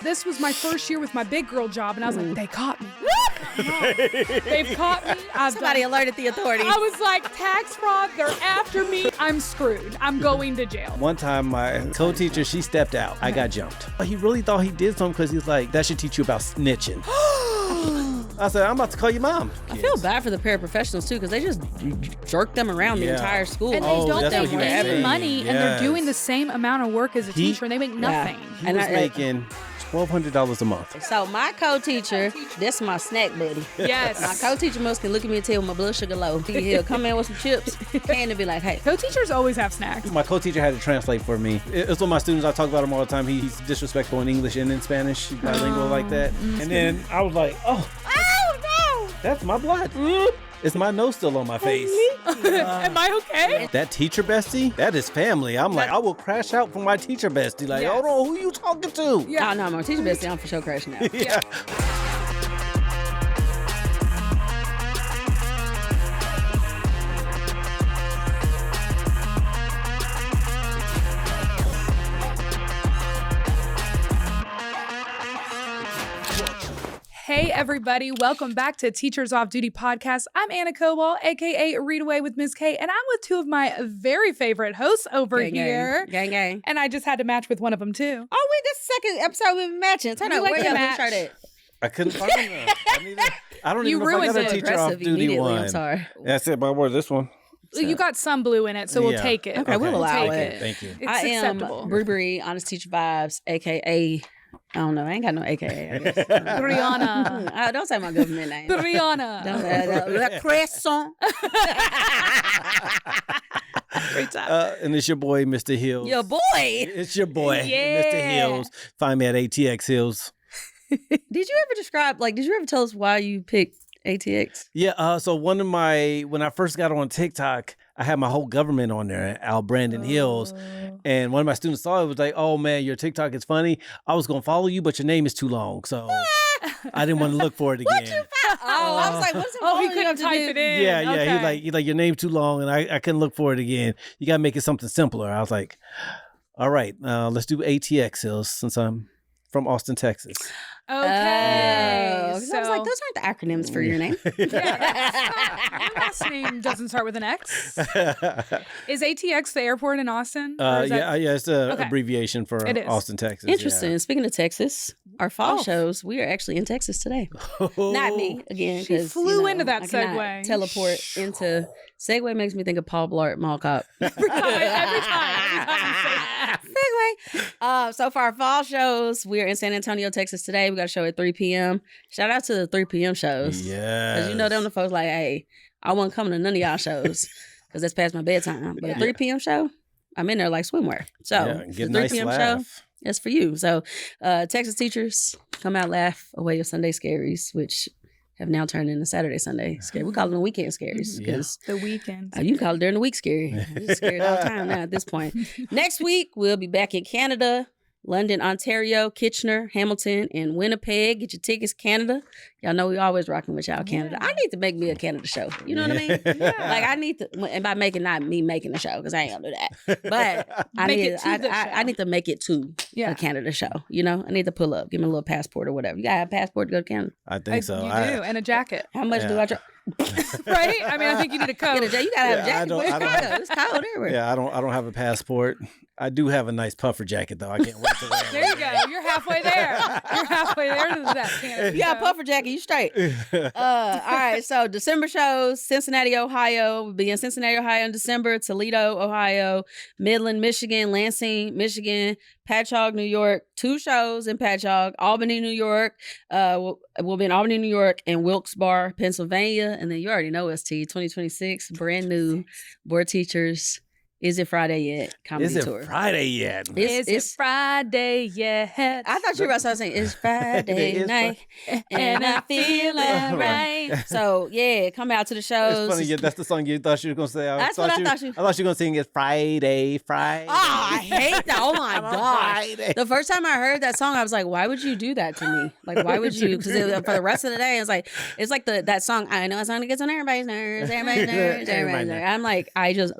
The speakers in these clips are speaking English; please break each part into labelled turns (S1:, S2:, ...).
S1: This was my first year with my big girl job, and I was like, they caught me. They've caught me.
S2: Somebody alerted the authorities.
S1: I was like, tax fraud, they're after me. I'm screwed. I'm going to jail.
S3: One time, my co-teacher, she stepped out. I got jumped. He really thought he did something because he's like, that should teach you about snitching. I said, I'm about to call your mom.
S2: I feel bad for the paraprofessionals, too, because they just jerk them around the entire school.
S1: And they don't
S3: that's
S1: make any money, and they're doing the same amount of work as a teacher, and they make nothing.
S3: He was making $1,200 a month.
S2: So my co-teacher, this is my snack buddy.
S1: Yes.
S2: My co-teacher must can look at me and tell my blood sugar low. He'll come in with some chips and be like, hey.
S1: Co-teachers always have snacks.
S3: My co-teacher had to translate for me. It's one of my students. I talk about him all the time. He's disrespectful in English and in Spanish. He's bilingual like that. And then I was like, oh no, that's my blood. Is my nose still on my face?
S1: Am I okay?
S3: That teacher bestie, that is family. I'm like, I will crash out for my teacher bestie. Like, hold on, who you talking to?
S2: Yeah, no, my teacher bestie, I'm for sure crashing out.
S3: Yeah.
S1: Hey everybody, welcome back to Teachers Off Duty Podcast. I'm Anna Cobalt, aka Read Away with Ms. K, and I'm with two of my very favorite hosts over here.
S2: Gang.
S1: And I just had to match with one of them too.
S2: Oh, wait, this second episode we've been matching. Turn
S1: We
S2: up,
S1: like
S2: where
S1: to
S2: your
S1: match.
S2: shirt at?
S3: I couldn't find them. I don't
S1: You
S3: even know if I
S1: ruined
S3: got a
S1: it.
S3: teacher off
S2: Aggressive
S3: duty
S2: immediately,
S3: one.
S2: I'm sorry.
S3: That's it, but I wore this one.
S1: You got some blue in it, so we'll take it.
S2: Okay, we'll allow
S1: take
S2: it.
S3: Thank you.
S1: It's
S2: I am
S1: acceptable.
S2: Burberry, Honest Teacher Vibes, aka, I don't know, I ain't got no AKA, I guess.
S1: Brianna.
S2: Don't say my government name.
S1: Brianna.
S2: Le Crescent.
S1: Great time.
S3: And it's your boy, Mr. Hills.
S2: Your boy.
S3: It's your boy,
S1: Yeah.
S3: Mr. Hills. Find me at ATX Hills.
S2: Did you ever tell us why you picked ATX?
S3: Yeah, so when I first got on TikTok, I had my whole government on there, Al Brandon Hills. And one of my students saw it, was like, oh man, your TikTok is funny. I was going to follow you, but your name is too long. So I didn't want to look for it again.
S2: I was like, what's it
S1: he couldn't type it in.
S3: Yeah.
S1: Okay.
S3: He's like, your name's too long, and I couldn't look for it again. You got to make it something simpler. I was like, all right, let's do ATX Hills since I'm from Austin, Texas.
S1: Okay.
S2: 'cause I was like, those aren't the acronyms for your name.
S1: your last name doesn't start with an X. Is ATX the airport in Austin? Or is that-
S3: It's an abbreviation for
S1: It is.
S3: Austin, Texas.
S2: Interesting. Speaking of Texas, our fall shows, we are actually in Texas today.
S3: Yeah.
S2: Not me, again.
S1: She
S2: 'cause,
S1: flew into that
S2: I cannot
S1: segue.
S2: Teleport into... Segue makes me think of Paul Blart Mall Cop.
S1: every time
S2: Segue. So for our fall shows, we are in San Antonio, Texas today. We got a show at 3 p.m. Shout out to the 3 p.m. shows.
S3: Yeah.
S2: Because you know them the folks like, hey, I wasn't coming to none of y'all shows because that's past my bedtime. But a 3 p.m. show, I'm in there like swimwear. So
S3: get
S2: the
S3: a
S2: 3
S3: nice
S2: p.m.
S3: laugh.
S2: show, that's for you. So Texas teachers, come out, laugh away your Sunday scaries, which have now turned into Saturday, Sunday scary. We call them the weekend scaries because
S1: the weekend.
S2: you can call it during the week scary. You're scared all the time now at this point. Next week, we'll be back in Canada, London, Ontario, Kitchener, Hamilton, and Winnipeg. Get your tickets, Canada. Y'all know we always rocking with y'all, Canada. I need to make me a Canada show. You know what I mean?
S1: Yeah.
S2: Like I need to, and by making, not me making the show, because I ain't gonna do that. But I
S1: Make
S2: need,
S1: it to the
S2: I
S1: show.
S2: need to make it to a Canada show. You know, I need to pull up, give me a little passport or whatever. You gotta have a passport to go to Canada.
S3: I think so.
S1: You do, and a jacket.
S2: How much do I try?
S1: Right? I mean, I think you need a coat.
S2: You gotta have a jacket.
S3: I don't
S2: It's cold everywhere.
S3: Yeah, I don't have a passport. I do have a nice puffer jacket though. I can't wait to wear it.
S1: There you go. You're halfway there. You're halfway there to that Canada.
S2: You got a puffer jacket, you straight. All right, so December shows, Cincinnati, Ohio. We'll be in Cincinnati, Ohio in December, Toledo, Ohio, Midland, Michigan, Lansing, Michigan, Patchogue, New York. 2 shows in Patchogue, Albany, New York. We'll be in Albany, New York, and Wilkes-Barre, Pennsylvania. And then you already know ST 2026, brand new board teachers. Is it Friday yet? Comedy tour.
S3: Is it Friday yet?
S1: Is it Friday yet?
S2: I thought you were about to saying it's Friday night and I feel alright. So yeah, come out to the shows.
S3: It's funny. Yeah, that's the song you thought you were gonna say.
S2: That's what I thought you.
S3: I thought you were gonna sing it Friday.
S2: Oh, I hate that. Oh my god. The first time I heard that song, I was like, why would you do that to me? Like, why would you? Because for the rest of the day, it's like that song. I know it's going to get on everybody's nerves. I'm like, I just.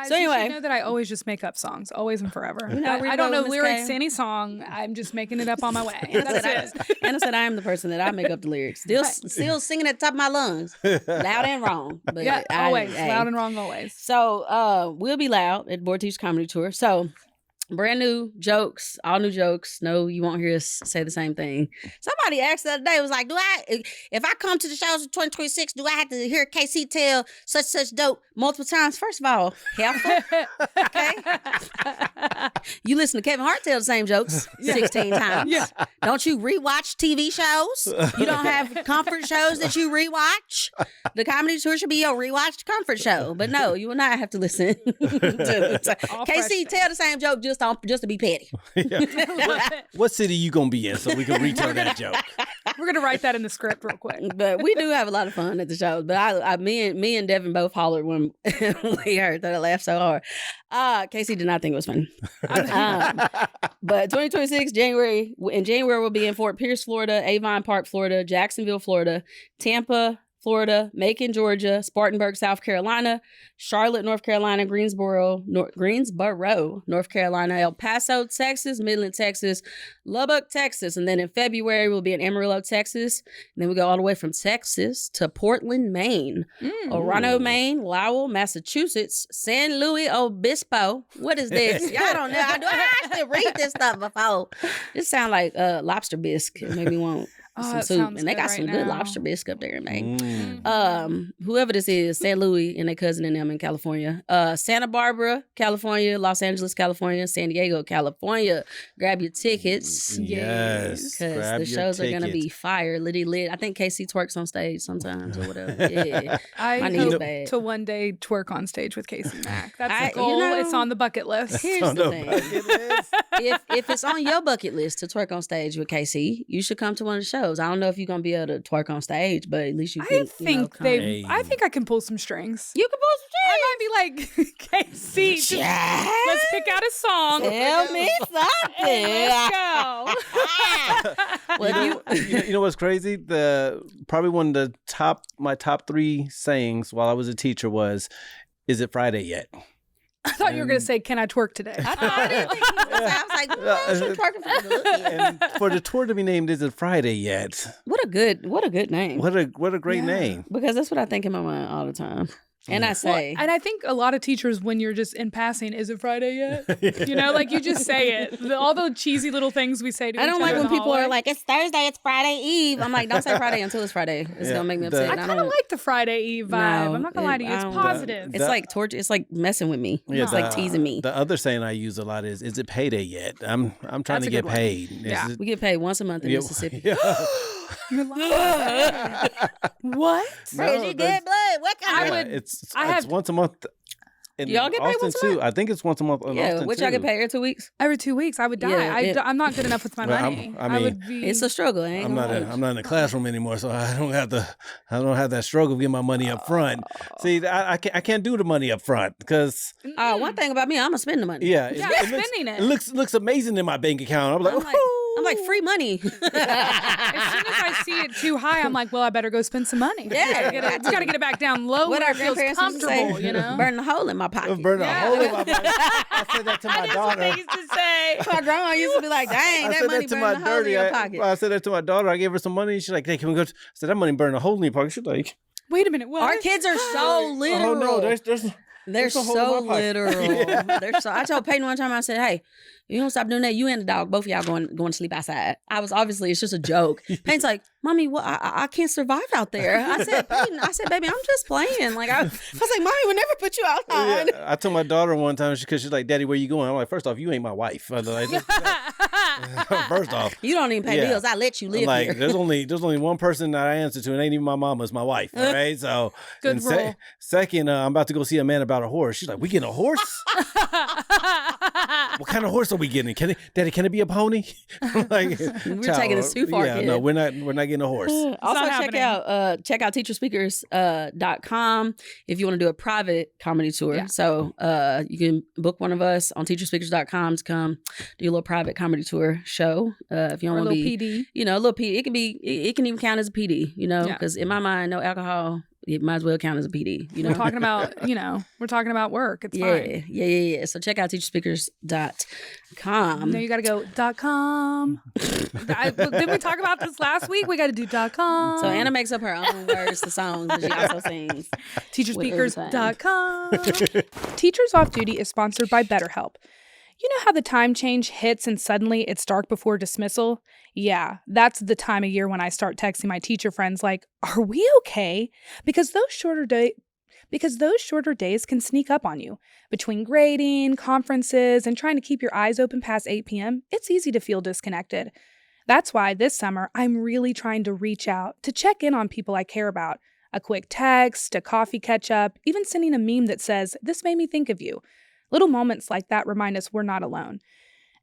S1: Guys,
S2: So anyway.
S1: you should know that I always just make up songs, always and forever.
S2: You know,
S1: I don't know
S2: Miss
S1: lyrics
S2: K.
S1: to any song. I'm just making it up on my way. That's it.
S2: Anna said I am the person that I make up the lyrics. Still singing at the top of my lungs, loud and wrong. But
S1: Yeah, always.
S2: hey.
S1: Loud and wrong always.
S2: So we'll be loud at Board Teachers Comedy Tour. So brand new jokes, all new jokes. No, you won't hear us say the same thing. Somebody asked the other day, was like, if I come to the shows in 2026, do I have to hear KC tell such dope multiple times? First of all, helpful. Okay. You listen to Kevin Hart tell the same jokes 16 times.
S1: Yeah.
S2: Don't you rewatch TV shows? You don't have comfort shows that you rewatch? The comedy tour should be your rewatched comfort show. But no, you will not have to listen to KC tell the same joke just to be petty.
S3: What city you gonna be in so we can retell that joke?
S1: We're gonna write that in the script real quick.
S2: But we do have a lot of fun at the shows. But me and Devin both hollered when we heard that. I laughed so hard. Casey did not think it was funny. But 2026 January we'll be in Fort Pierce, Florida, Avon Park, Florida, Jacksonville, Florida, Tampa, Florida, Macon, Georgia, Spartanburg, South Carolina, Charlotte, North Carolina, Greensboro, North Carolina, El Paso, Texas, Midland, Texas, Lubbock, Texas. And then in February, we'll be in Amarillo, Texas. And then we go all the way from Texas to Portland, Maine, Orono, Maine, Lowell, Massachusetts, San Luis Obispo. What is this? Y'all don't know. I have to read this stuff before. This sounds like lobster bisque. It made me want some soup. And they got some good lobster bisque up there in Maine. Whoever this is, San Luis and their cousin and them in California. Santa Barbara, California, Los Angeles, California, San Diego, California. Grab your tickets.
S3: Yes.
S2: Because the shows are going to be fire, litty lit. I think Casey twerks on stage sometimes or whatever. Yeah.
S1: I
S2: My knee's
S1: hope
S2: bad.
S1: to one day twerk on stage with Casey Mack. That's
S2: I-
S1: the goal.
S2: you know,
S1: It's on the bucket list.
S2: Here's the thing. If it's on your bucket list to twerk on stage with KC, you should come to one of the shows. I don't know if you're gonna be able to twerk on stage, but at least you can.
S1: I think I can pull some strings.
S2: You can pull some
S1: I might be like, Casey, just, let's pick out a song.
S2: Tell me something.
S1: Let's go.
S2: Well,
S3: You know what's crazy? Probably one of my top 3 sayings while I was a teacher was, "Is it Friday yet?"
S1: I thought you were going to say, "Can I twerk today?"
S2: I didn't think he was gonna say. I was like, well, she's twerking for the
S3: And for the tour to be named "Is it Friday yet?"
S2: What a good name.
S3: What a great name.
S2: Because that's what I think in my mind all the time. And I say,
S1: and I think a lot of teachers, when you're just in passing, "Is it Friday yet?" You know, like you just say it. All the cheesy little things we say to
S2: I
S1: each
S2: don't
S1: other
S2: like
S1: in
S2: when
S1: the
S2: people
S1: hallway.
S2: are like, "It's Thursday, it's Friday Eve." I'm like, don't say Friday until it's Friday. It's gonna make me upset.
S1: I kind of like the Friday Eve vibe. I'm not gonna lie to you. It's positive.
S2: It's like torture. It's like messing with me. It's like teasing me.
S3: The other saying I use a lot is it payday yet? I'm trying to get paid.
S1: Yeah.
S2: We get paid once a month in Mississippi.
S1: You're lying. What?
S2: Crazy dead blood. What kind of?
S3: It's once a month. In
S2: Y'all get paid
S3: Austin
S2: once a
S3: too.
S2: month?
S3: I think it's once a month. In Austin
S2: which
S3: too.
S2: y'all get paid every 2 weeks.
S1: Every 2 weeks, I would die.
S2: Yeah,
S1: I'm not good enough with my money.
S3: I mean,
S1: would be.
S2: It's a struggle. I ain't
S3: I'm not in the classroom anymore, so I don't have that struggle of getting my money up front. See, I can't do the money up front because
S2: One thing about me, I'm gonna spend the money.
S1: I'm spending it.
S3: It looks amazing in my bank account.
S2: I'm like free money.
S1: As soon as I see it too high, I'm like, well, I better go spend some money.
S2: Yeah.
S1: It's got to get it back down low
S2: What
S1: where
S2: our
S1: it feels
S2: grandparents used to
S1: comfortable,
S2: say,
S1: you know?
S2: burn the hole in my pocket.
S3: Burn a hole in my pocket. I said that to my daughter.
S1: They used to say.
S2: My grandma used to be like, dang,
S3: I
S2: that
S3: said
S2: money
S3: that to
S2: burned
S3: my
S2: the hole in your pocket.
S3: I said that to my daughter. I gave her some money. She's like, "Hey, can we go?" I said, "That money burned a hole in your pocket." She's like,
S1: Wait a minute. What?
S2: Our kids are so literal.
S3: "Oh no, there's
S2: They're
S3: a hole in
S2: so
S3: my pocket."
S2: literal. I told Peyton one time, I said, "Hey, you don't stop doing that. You and the dog, both of y'all going to sleep outside." I was obviously, it's just a joke. Peyton's like, "Mommy, what? I can't survive out there." I said, "Peyton, baby, I'm just playing." Like I was like, "Mommy would never put you outside."
S3: Yeah, I told my daughter one time because she's like, "Daddy, where you going?" I'm like, "First off, you ain't my wife." I was like, first off,
S2: You don't even pay bills. I let you live
S3: I'm like,
S2: here.
S3: there's only one person that I answer to, and ain't even my mama. It's my wife. All right, so
S1: Good rule.
S3: Second, I'm about to go see a man about a horse. She's like, "We getting a horse? What kind of horse are we getting? Daddy, can it be a pony?" Like,
S2: We're taking this too far,
S3: Yeah,
S2: kid.
S3: no, we're not getting a horse.
S2: Also
S1: not
S2: check out teacherspeakers.com if you want to do a private comedy tour.
S1: Yeah.
S2: So you can book one of us on teacherspeakers.com to come do a little private comedy tour show. If you don't
S1: Or a
S2: want to
S1: little
S2: be
S1: PD.
S2: a little PD. It can even count as a PD,
S1: Yeah.
S2: because in my mind, no alcohol it might as well count as a PD. You know,
S1: We're talking about, we're talking about work. It's fine.
S2: Yeah. So check out teacherspeakers.com.
S1: No, you got to go .com. Didn't we talk about this last week? We got to do .com.
S2: So Anna makes up her own words to songs, but she also sings.
S1: Teacherspeakers.com. Teachers Off Duty is sponsored by BetterHelp. You know how the time change hits and suddenly it's dark before dismissal? Yeah, that's the time of year when I start texting my teacher friends like, are we okay? Because those shorter days can sneak up on you. Between grading, conferences, and trying to keep your eyes open past 8 p.m., it's easy to feel disconnected. That's why this summer, I'm really trying to reach out to check in on people I care about. A quick text, a coffee catch-up, even sending a meme that says, "This made me think of you." Little moments like that remind us we're not alone.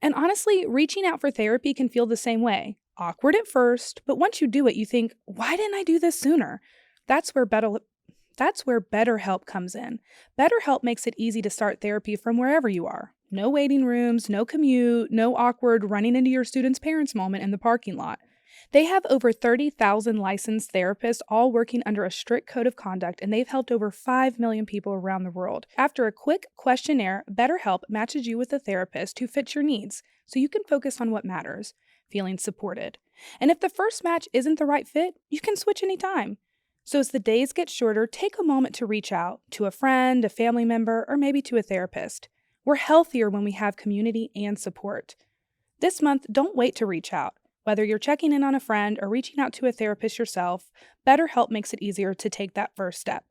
S1: And honestly, reaching out for therapy can feel the same way. Awkward at first, but once you do it, you think, why didn't I do this sooner? That's where BetterHelp comes in. BetterHelp makes it easy to start therapy from wherever you are. No waiting rooms, no commute, no awkward running into your student's parents' moment in the parking lot. They have over 30,000 licensed therapists, all working under a strict code of conduct, and they've helped over 5 million people around the world. After a quick questionnaire, BetterHelp matches you with a therapist who fits your needs, so you can focus on what matters, feeling supported. And if the first match isn't the right fit, you can switch anytime. So as the days get shorter, take a moment to reach out to a friend, a family member, or maybe to a therapist. We're healthier when we have community and support. This month, don't wait to reach out. Whether you're checking in on a friend or reaching out to a therapist yourself, BetterHelp makes it easier to take that first step.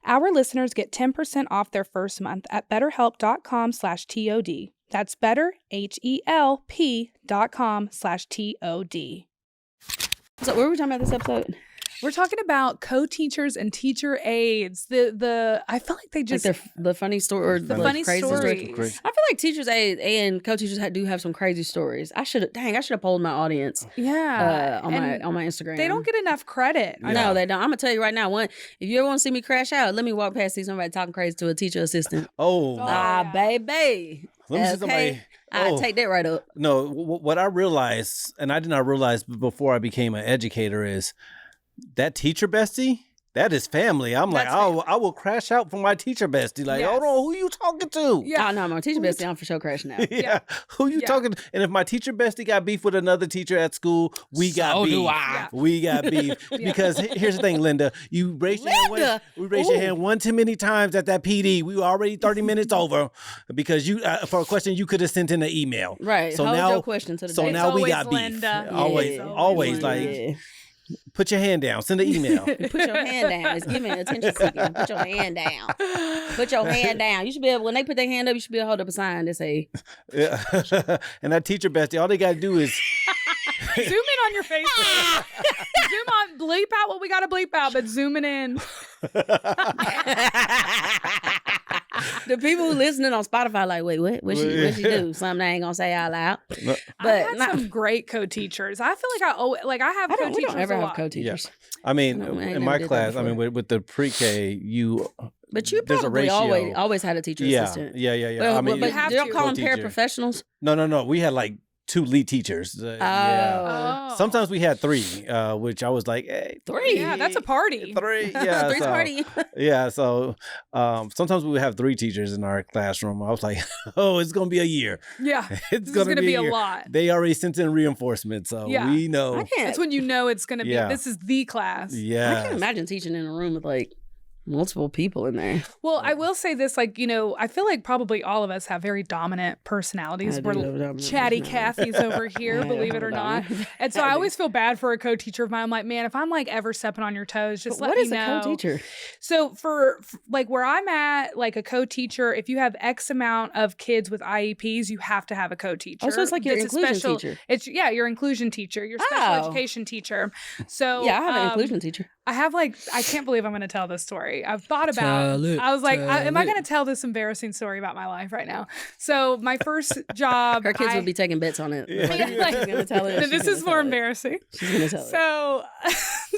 S1: Our listeners get 10% off their first month at betterhelp.com/TOD. That's betterhelp.com/TOD.
S2: So what were we talking about this episode?
S1: We're talking about co-teachers and teacher aides. I feel like they just
S2: like the funny story or
S1: the
S2: like
S1: funny
S2: crazy
S1: stories.
S2: I feel like teachers aides and co-teachers do have some crazy stories. I should have polled my audience.
S1: Yeah,
S2: on my Instagram.
S1: They don't get enough credit.
S2: Yeah. No, they don't. I'm gonna tell you right now. If you ever want to see me crash out, let me walk past see somebody talking crazy to a teacher assistant. Baby.
S3: Let me see somebody.
S2: I take that right up.
S3: No, what I realized, and I did not realize before I became an educator, is that teacher bestie, that is family. I will crash out for my teacher bestie. Like, hold on, who you talking to?
S2: Yeah, no, my teacher bestie, I'm for sure crashing out.
S3: Yeah, who you talking to? And if my teacher bestie got beef with another teacher at school, we got beef.
S2: Do I.
S3: We got beef. Because here's the thing, Linda, you raised your hand one too many times at that PD. We were already 30 minutes over because you for a question you could have sent in an email.
S2: Right.
S3: So
S2: hold
S3: now,
S2: your question to the
S3: so
S2: day.
S3: now we got
S1: Linda.
S3: beef. Always like. Put your hand down. Send an email.
S2: Put your hand down. It's giving attention seeking. Put your hand down. Put your hand down. You should be able, when they put their hand up, you should be able to hold up a sign that say.
S3: Yeah. And that teacher bestie, all they got to do is.
S1: Zoom in on your face. Zoom on, bleep out what we got to bleep out, but zooming in.
S2: The people who listening on Spotify like, wait, what she do? Something I ain't gonna say out loud.
S3: No.
S1: But I've had some great co-teachers. I feel like I have co-teachers.
S2: We don't ever
S1: a
S2: have
S1: lot.
S2: co-teachers.
S3: Yeah. I mean, in my class, with the pre-K,
S2: But you
S3: there's
S2: probably
S3: a ratio.
S2: always had a teacher assistant.
S3: Yeah.
S2: Well,
S3: I mean,
S2: but
S1: have
S2: you don't
S1: to.
S2: call them
S3: Co-teacher.
S2: paraprofessionals?
S3: No. We had like 2 lead teachers. Yeah. Sometimes we had 3, which I was like, hey,
S2: 3?
S1: Yeah, that's a party.
S3: 3. Yeah.
S2: Three's party.
S3: Yeah. So sometimes we would have 3 teachers in our classroom. I was like, oh, it's going to be a year.
S1: Yeah.
S3: It's
S1: going to be a
S3: year.
S1: lot.
S3: They already sent in reinforcement. So we know.
S1: That's when you know it's going to be, this is the class.
S3: Yeah.
S2: I can't imagine teaching in a room with like multiple people in there.
S1: Well, I will say this, I feel like probably all of us have very dominant personalities. We're chatty Cathy's over here, believe it or not. And so I always feel bad for a co-teacher of mine. I'm like, man, if I'm like ever stepping on your toes, just let me know.
S2: What is a co-teacher?
S1: So for like where I'm at, like a co-teacher, if you have X amount of kids with IEPs, you have to have a co-teacher.
S2: Oh, so it's like your inclusion teacher.
S1: Your inclusion teacher, your special education teacher. So
S2: yeah, I have an inclusion teacher.
S1: I can't believe I'm going to tell this story. I've thought about I was like, am I going to tell this embarrassing story about my life right now? So my first job.
S2: Her kids would be taking bets on it. She's going to tell it.
S1: This is more embarrassing.
S2: She's going to tell it.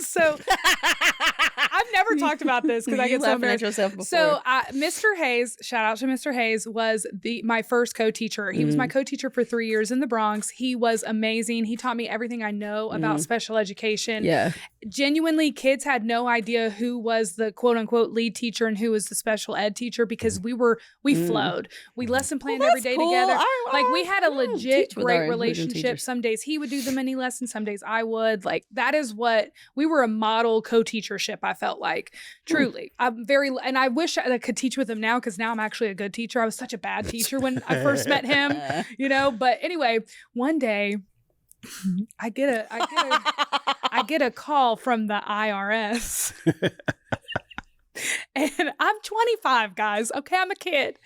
S1: So I've I've never talked about this because I get so
S2: laughing at
S1: embarrassed.
S2: yourself before.
S1: So Mr. Hayes, shout out to Mr. Hayes, was my first co-teacher. He was my co-teacher for 3 years in the Bronx. He was amazing. He taught me everything I know about special education.
S2: Yeah.
S1: Genuinely, kids had no idea who was the quote unquote lead teacher and who was the special ed teacher because we flowed. We lesson planned every day
S2: cool.
S1: together.
S2: Like
S1: we had a legit
S2: teach with
S1: great
S2: our
S1: relationship.
S2: teachers.
S1: Some days he would do the mini lessons, some days I would. Like that is what we were, a model co-teachership. I felt like truly. And I wish I could teach with him now because now I'm actually a good teacher. I was such a bad teacher when I first met him, But anyway, one day I get a call from the IRS. And I'm 25, guys. Okay, I'm a kid.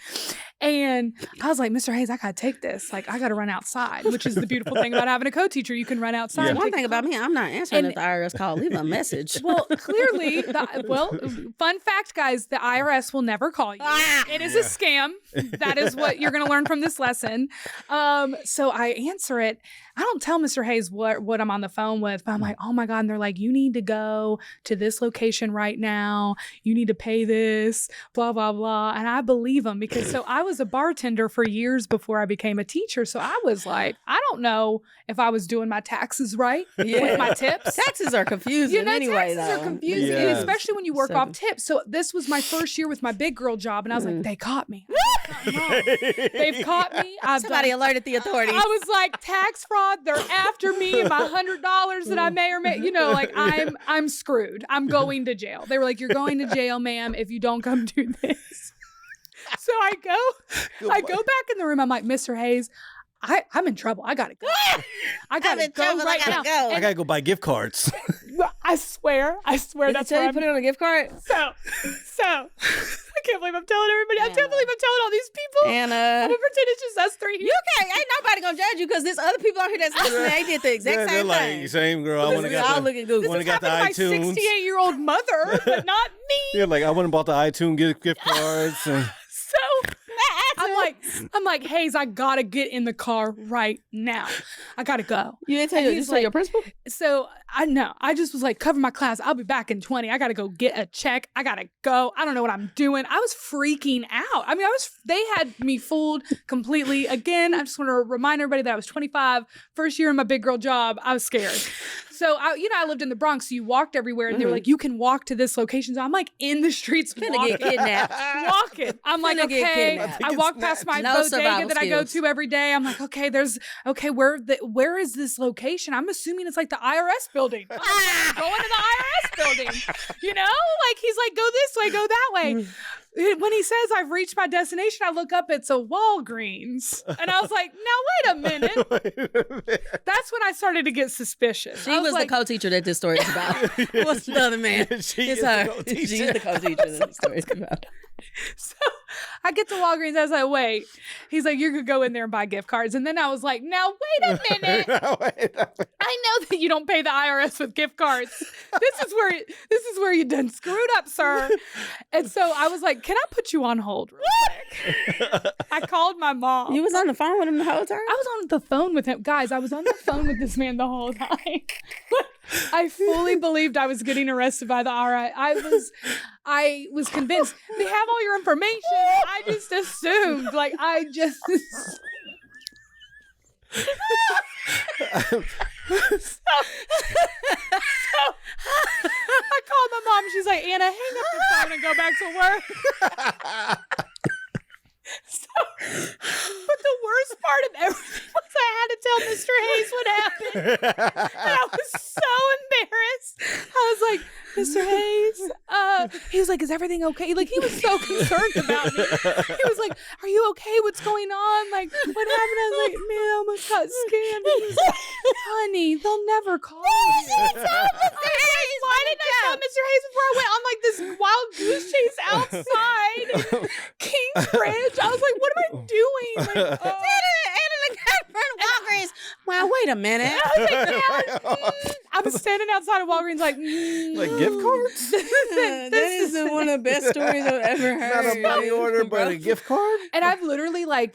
S1: And I was like, Mr. Hayes, I got to take this. Like, I got to run outside, which is the beautiful thing about having a co-teacher. You can run outside.
S3: Yeah.
S2: One thing about me, I'm not answering if the IRS call. Leave a message.
S1: Well, clearly, fun fact, guys, the IRS will never call you. It is a scam. That is what you're going to learn from this lesson. So I answer it. I don't tell Mr. Hayes what I'm on the phone with, but I'm like, oh my God. And they're like, you need to go to this location right now. You need to pay this, blah, blah, blah. And I believe them because I was a bartender for years before I became a teacher. So I was like, I don't know if I was doing my taxes right with my tips.
S2: Taxes are confusing anyway,
S1: taxes are confusing,
S3: Yes.
S1: especially when you work off tips. So this was my first year with my big girl job. And I was like, they caught me. They've caught me.
S2: Somebody alerted the authorities.
S1: I was like, tax fraud. They're after me and my $100 that I may or may, like I'm screwed. I'm going to jail. They were like, you're going to jail, ma'am, if you don't come do this. So I go back in the room. I'm like, Mr. Hayes, I'm in trouble. I gotta go. I gotta go right now.
S3: I gotta go buy gift cards.
S1: I swear that's where
S2: you put it on a gift card.
S1: So I can't believe I'm telling everybody. I can't believe I'm telling all these people.
S2: And
S1: I'm gonna pretend it's just us three here.
S2: you can't. Ain't nobody gonna judge you because there's other people out here that's listening. They did the exact same
S3: like,
S2: thing.
S3: same girl. I want to
S2: all looking Google.
S3: When I got the
S1: My
S3: iTunes.
S1: 68-year-old mother, but not me.
S3: Yeah, like I went and bought the iTunes gift cards. And
S1: So I'm like, Hayes, I gotta get in the car right now. I gotta go.
S2: You didn't tell
S1: And
S2: your principal?
S1: So I know. I just was like, cover my class. I'll be back in 20. I gotta go get a check. I gotta go. I don't know what I'm doing. I was freaking out. I mean, they had me fooled completely. Again, I just want to remind everybody that I was 25, first year in my big girl job. I was scared. So I lived in the Bronx, so you walked everywhere, and they were like, you can walk to this location. So I'm like in the streets walking.
S2: Get kidnapped.
S1: Walking. I'm like, okay. I walk past my bodega that I go to every day. I'm like, okay, where is this location? I'm assuming it's like the IRS building. I'm like, going to the IRS building. Like he's like, go this way, go that way. When he says I've reached my destination, I look up, it's a Walgreens. And I was like, now wait a minute. That's when I started to get suspicious.
S2: She was like, the co-teacher that this story is about. What's the other man? It's her. She's the co-teacher that this story is about.
S1: So I get to Walgreens. I was like, wait. He's like, you could go in there and buy gift cards. And then I was like, now wait a minute. I know that you don't pay the IRS with gift cards. This is where you done screwed up, sir. And so I was like, can I put you on hold real quick? I called my mom.
S2: You was on the phone with him the whole time?
S1: I was on the phone with him. Guys, I was on the phone with this man the whole time. I fully believed I was getting arrested by the IRS. I was convinced they have all your information. I just assumed, like, I called my mom. She's like, Anna, hang up the phone and go back to work. But the worst part of everything was I had to tell Mr. Hayes what happened. And I was so embarrassed. I was like, Mr. Hayes, he was like, is everything okay? Like, he was so concerned about me. He was like, are you okay? What's going on? Like, what happened? I was like, man, I almost got scammed. And he was like, honey, they'll never call you. Why didn't I tell Mr. Hayes before I went on like this wild goose chase outside in Kingsbridge? I was like, what am I doing? Like,
S2: Walgreens. Well, wait a minute.
S1: I I was standing outside of Walgreens like
S3: gift cards?
S2: That is one of the best stories I've ever heard.
S3: Not a money order, but a gift card?
S1: And I've literally I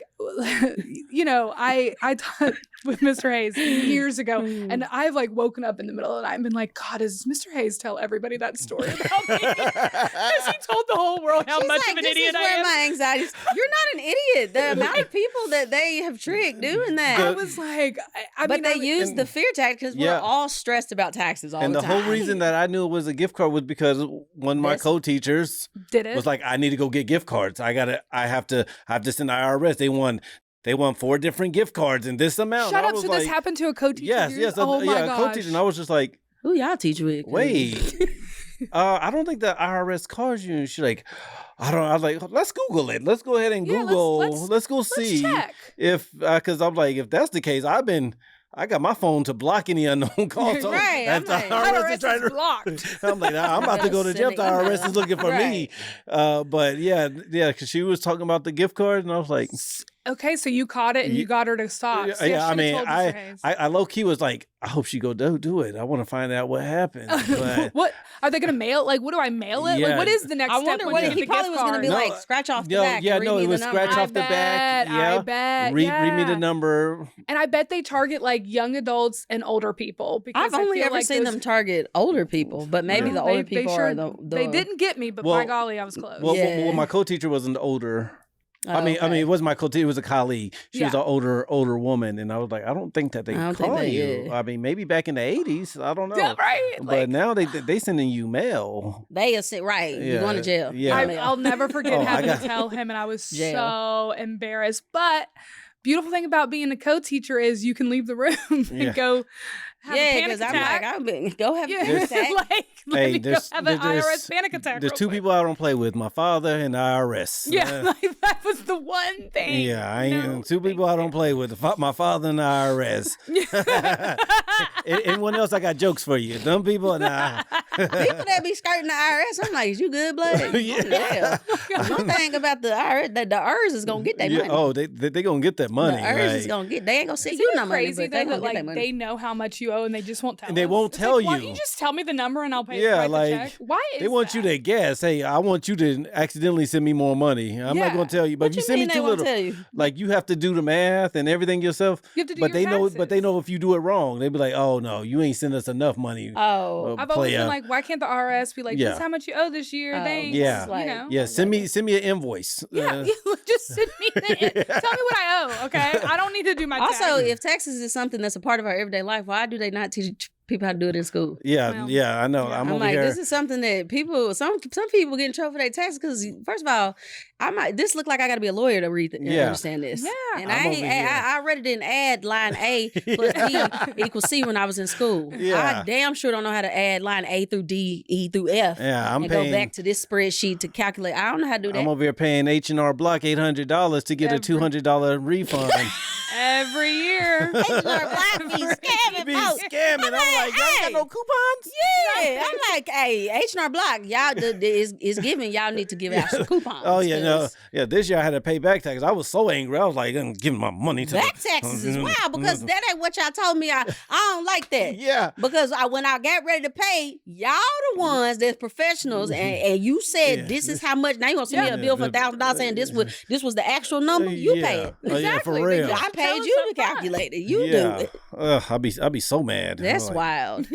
S1: taught with Mr. Hayes years ago, and I've woken up in the middle of the night and been like, God, does Mr. Hayes tell everybody that story about me? Because he told the whole world how much of an idiot I am.
S2: My anxieties. You're not an idiot. The amount of people that they have tricked doing that.
S1: I was like,
S2: but they use the fear tactic because we're all stressed about taxes all the time.
S3: And the whole reason that I knew it was a gift card was because one of my co-teachers was like, I need to go get gift cards. I have to send the IRS. They won 4 different gift cards in this amount.
S1: Shut up. So this happened to a co-teacher?
S3: Yes.
S1: Oh my
S3: gosh. A co-teacher. And I was just like,
S2: who y'all teach with?
S3: Wait. I don't think the IRS calls you. And she's like, I was like, let's Google it. Let's go ahead and Google. Let's go see
S1: check.
S3: If, because I'm like, if that's the case, I got my phone to block any unknown calls. So
S2: right. I'm like,
S1: IRS is blocked.
S3: I'm like, I'm about to go to jail. The IRS is looking for me. But yeah, because she was talking about the gift card, and I was like,
S1: okay, so you caught it and you got her to stop. So
S3: yeah, I mean, I low key was like, I hope she go do it. I want to find out what happened. But
S1: what are they going to mail? What do I mail it?
S3: Yeah.
S1: What is the next step?
S2: I wonder what he probably was going to be like. Scratch off the back.
S3: Yeah, no, it was scratch off the back. Yeah,
S1: I bet.
S3: Read me the number.
S1: And I bet they target young adults and older people. Because
S2: I've only ever seen them target older people, but maybe the older people are the.
S1: They didn't get me, but by golly, I was close.
S3: Well, my co-teacher wasn't older. I mean, it wasn't my co-teacher. It was a colleague. She was an older woman, and I was like, I don't think that they call you. I mean, maybe back in the 80s, I don't know.
S1: Yeah, right.
S3: But now they sending you mail.
S2: They are right. You're going to jail.
S1: Yeah. I'll never forget having to tell him, and I was so embarrassed. But beautiful thing about being a co-teacher is you can leave the room and go.
S2: Because I'm like, go have a panic attack.
S1: Have an IRS panic attack.
S3: There's 2 people I don't play with: my father and the IRS.
S1: Yeah, that was the one thing.
S3: Yeah, 2 people I don't play with: my father and the IRS. Anyone else? I got jokes for you. Some people, nah.
S2: People that be skirting the IRS, I'm like, is you good, blood? Yeah. One thing about the IRS, that the IRS is gonna get that money.
S3: Oh, they gonna get that money.
S2: The IRS is gonna get. They ain't gonna see you no money, but they gonna get that money.
S1: They know how much you owe, and they just won't tell.
S3: And they won't tell you.
S1: Why don't you just tell me the number and I'll pay?
S3: The
S1: check? Why is
S3: they want you to guess? Hey, I want you to accidentally send me more money. I'm not gonna tell you, but if you send me too little, like you have to do the math and everything yourself.
S1: You have to do
S3: but
S1: your taxes.
S3: But they know if you do it wrong, they be like, oh no, you ain't send us enough money.
S2: Oh,
S1: I've always been like, why can't the IRS be like, this is how much you owe this year? Thanks.
S3: Yeah, send me an invoice.
S1: Just send me tell me what I owe. Okay, I don't need to do my taxes.
S2: Also, if taxes is something that's a part of our everyday life, why do they not teach people how to do it in school?
S3: Yeah, I know.
S2: I'm
S3: over
S2: like,
S3: here.
S2: this is something that some people get in trouble for their taxes because, first of all, this look like I got to be a lawyer to understand this.
S1: Yeah,
S2: and I read it in add line A plus B equals C when I was in school.
S3: Yeah.
S2: I damn sure don't know how to add line A through D, E through F.
S3: Yeah,
S2: go back to this spreadsheet to calculate. I don't know how to do that.
S3: I'm over here paying H&R Block $800 to get a $200 refund.
S1: Every year.
S2: H&R Block be scamming.
S3: I'm like, y'all got no coupons?
S2: Yeah. I'm like, hey, H&R Block, y'all is giving. Y'all need to give out some coupons.
S3: Oh, yeah, no. Yeah, this year I had to pay back taxes. I was so angry. I was like, I'm giving my money to
S2: back taxes is wild because that ain't what y'all told me. I don't like that.
S3: Yeah.
S2: Because when I got ready to pay, y'all the ones that's professionals and you said this is how much. Now you gonna send me a bill for $1,000 saying this was the actual number? You pay it.
S1: Exactly.
S3: For real.
S2: I paid you to calculate it. You do it.
S3: I'll be so mad.
S2: That's wild.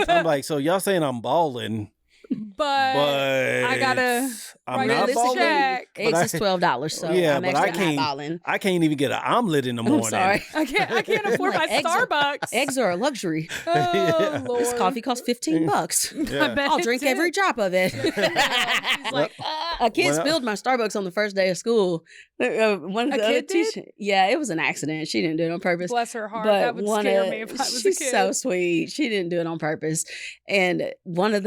S3: I'm like, so y'all saying I'm balling.
S1: But I gotta
S3: I'm not balling.
S1: Check.
S2: Eggs is $12, so I'm actually not balling.
S3: I can't even get an omelet in the morning.
S2: I'm sorry.
S1: I can't afford my Starbucks.
S2: Eggs are a luxury.
S1: Oh, Lord.
S2: This coffee costs $15.
S3: Yeah.
S2: I'll drink every drop of it. A kid spilled my Starbucks on the first day of school. One of the other teachers. Yeah, it was an accident. She didn't do it on purpose.
S1: Bless her heart.
S2: But
S1: that would scare me if I was a kid.
S2: She's so sweet. She didn't do it on purpose. And one of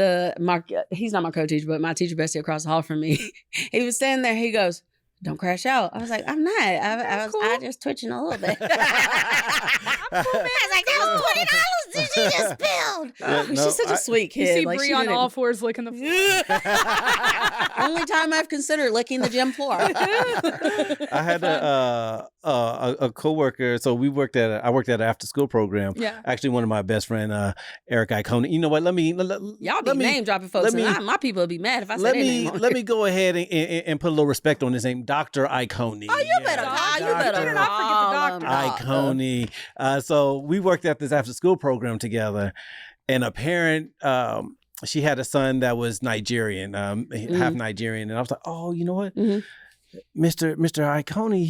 S2: he's not my co-teacher, but my teacher bestie across the hall from me, he was standing there. He goes, don't crash out. I was like, I'm not. I was just twitching a little bit. I was like, that was $20. she just spilled.
S3: no,
S2: She's such a sweet
S1: You
S2: kid.
S1: see
S2: Like,
S1: Bree
S2: she
S1: on
S2: didn't-
S1: all fours licking the floor.
S2: Only time I've considered licking the gym floor.
S3: I had a coworker. So I worked at an after school program.
S1: Yeah.
S3: Actually, one of my best friend, Eric Iconi. You know what?
S2: Y'all be name dropping folks. And my people would be mad if I say their name on
S3: let
S2: here.
S3: me go ahead and put a little respect on his name, Dr. Iconi.
S2: Oh, you better call. You better
S1: not forget the doctor.
S3: Iconi. So we worked at this after school program together, and a parent, she had a son that was Nigerian, half Nigerian, and I was like, oh, you know what? Mr. Iconi,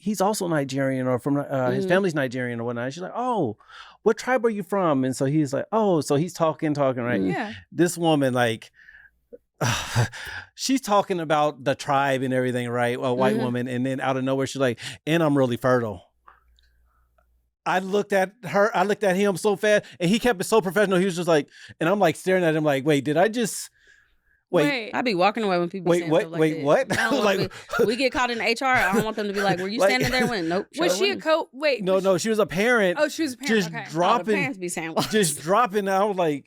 S3: he's also Nigerian, or from his family's Nigerian or whatnot. And she's like, oh, what tribe are you from? And so he's like, oh, so he's talking, right?
S1: Yeah.
S3: This woman, like, she's talking about the tribe and everything, right? A white woman, and then out of nowhere, she's like, and I'm really fertile. I looked at him so fast, and he kept it so professional. He was just like, and I'm like staring at him like, wait, did I just... Wait.
S2: I be walking away when people say stuff like that.
S3: What?
S2: I don't want we get caught in HR. I don't want them to be like, "Were you standing there when?" Nope.
S1: Was she a co? Wait.
S3: No, she was a parent.
S1: Oh, she was a parent.
S3: Just
S1: Okay.
S3: dropping.
S2: The parents be saying, what?
S3: Just dropping. I was like,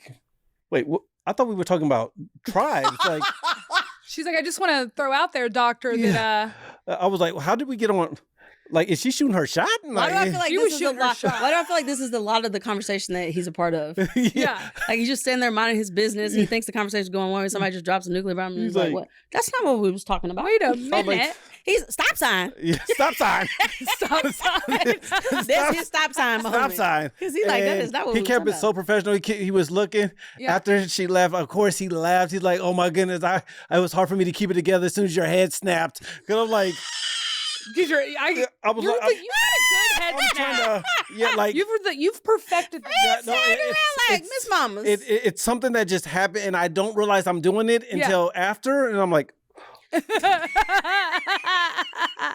S3: wait, I thought we were talking about tribes. Like,
S1: She's like, I just want to throw out there, doctor, that
S3: I was like, how did we get on? Like, is she shooting her shot?
S2: Why do I feel like
S1: She
S2: this
S1: was
S2: is a
S1: shooting her
S2: lot?
S1: shot.
S2: Why do I feel like this is a lot of the conversation that he's a part of?
S1: yeah.
S2: Like he's just standing there minding his business. He thinks the conversation's going one way. Somebody just drops a nuclear bomb. And he's like, "What? That's not what we was talking about."
S1: Wait a minute.
S2: He's stop sign.
S3: Yeah, stop sign.
S1: Stop sign.
S2: That's his stop sign.
S3: Stop sign.
S2: Because he like, that
S3: And
S2: is not what
S3: he
S2: we
S3: kept
S2: was
S3: it so professional. He was looking
S1: Yeah.
S3: after she left. Of course, he laughed. He's like, "Oh my goodness, it was hard for me to keep it together as soon as your head snapped." Because I'm like, I was
S1: you
S3: like,
S1: had a good head
S3: I'm
S1: snap.
S3: trying to, like,
S1: You've perfected that.
S3: yeah, no,
S2: like Miss Mamas.
S3: It's something that just happened, and I don't realize I'm doing it until after, and I'm like,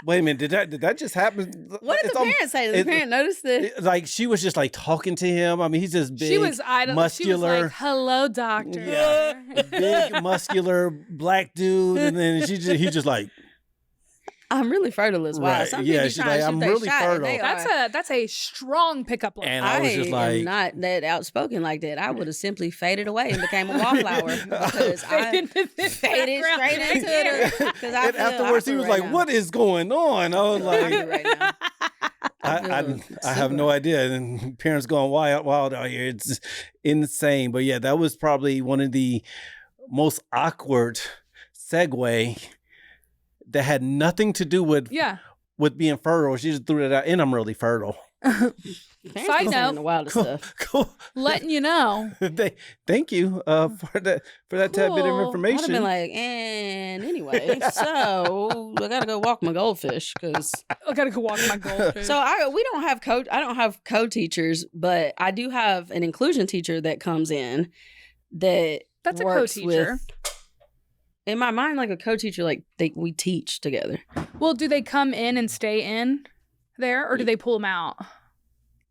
S3: wait a minute, did that just happen?
S2: What did the parents say? Did the parent notice this?
S3: Like, she was just like talking to him. I mean, he's just big,
S1: She was
S3: muscular.
S1: She was like, "Hello, doctor."
S3: Yeah. Big, muscular black dude, and then he just like,
S2: I'm really fertile as well.
S3: Right,
S2: Some
S3: yeah,
S2: people
S3: she's
S2: trying
S3: like,
S2: to shoot
S3: I'm
S2: their
S3: really
S2: shot, and they
S3: fertile.
S2: are-
S1: That's a strong pickup line.
S3: and I was just like,
S2: am not that outspoken like that. I would have simply faded away and became a wallflower because I faded straight into it. Because I
S3: and
S2: feel
S3: afterwards, he
S2: awkward
S3: was
S2: right
S3: like,
S2: now.
S3: "What is going on?" I was
S2: I'm
S3: like,
S2: awkward right now.
S3: I have no idea. And parents going wild out here. It's insane. But yeah, that was probably one of the most awkward segue that had nothing to do with being fertile. She just threw it out, and I'm really fertile.
S1: Side
S2: Parents be saying
S1: note,
S2: the wildest stuff.
S3: Cool.
S1: letting you know.
S3: Thank you for that tad bit of
S1: Cool.
S2: I'd have
S3: information.
S2: been like, and anyway, so I gotta go walk my goldfish because.
S1: I gotta go walk my goldfish.
S2: So I don't have co-teachers, but I do have an inclusion teacher that comes in that
S1: That's a
S2: works
S1: co-teacher.
S2: with- in my mind, like a co-teacher, like we teach together.
S1: Well, do they come in and stay in there, or do they pull them out?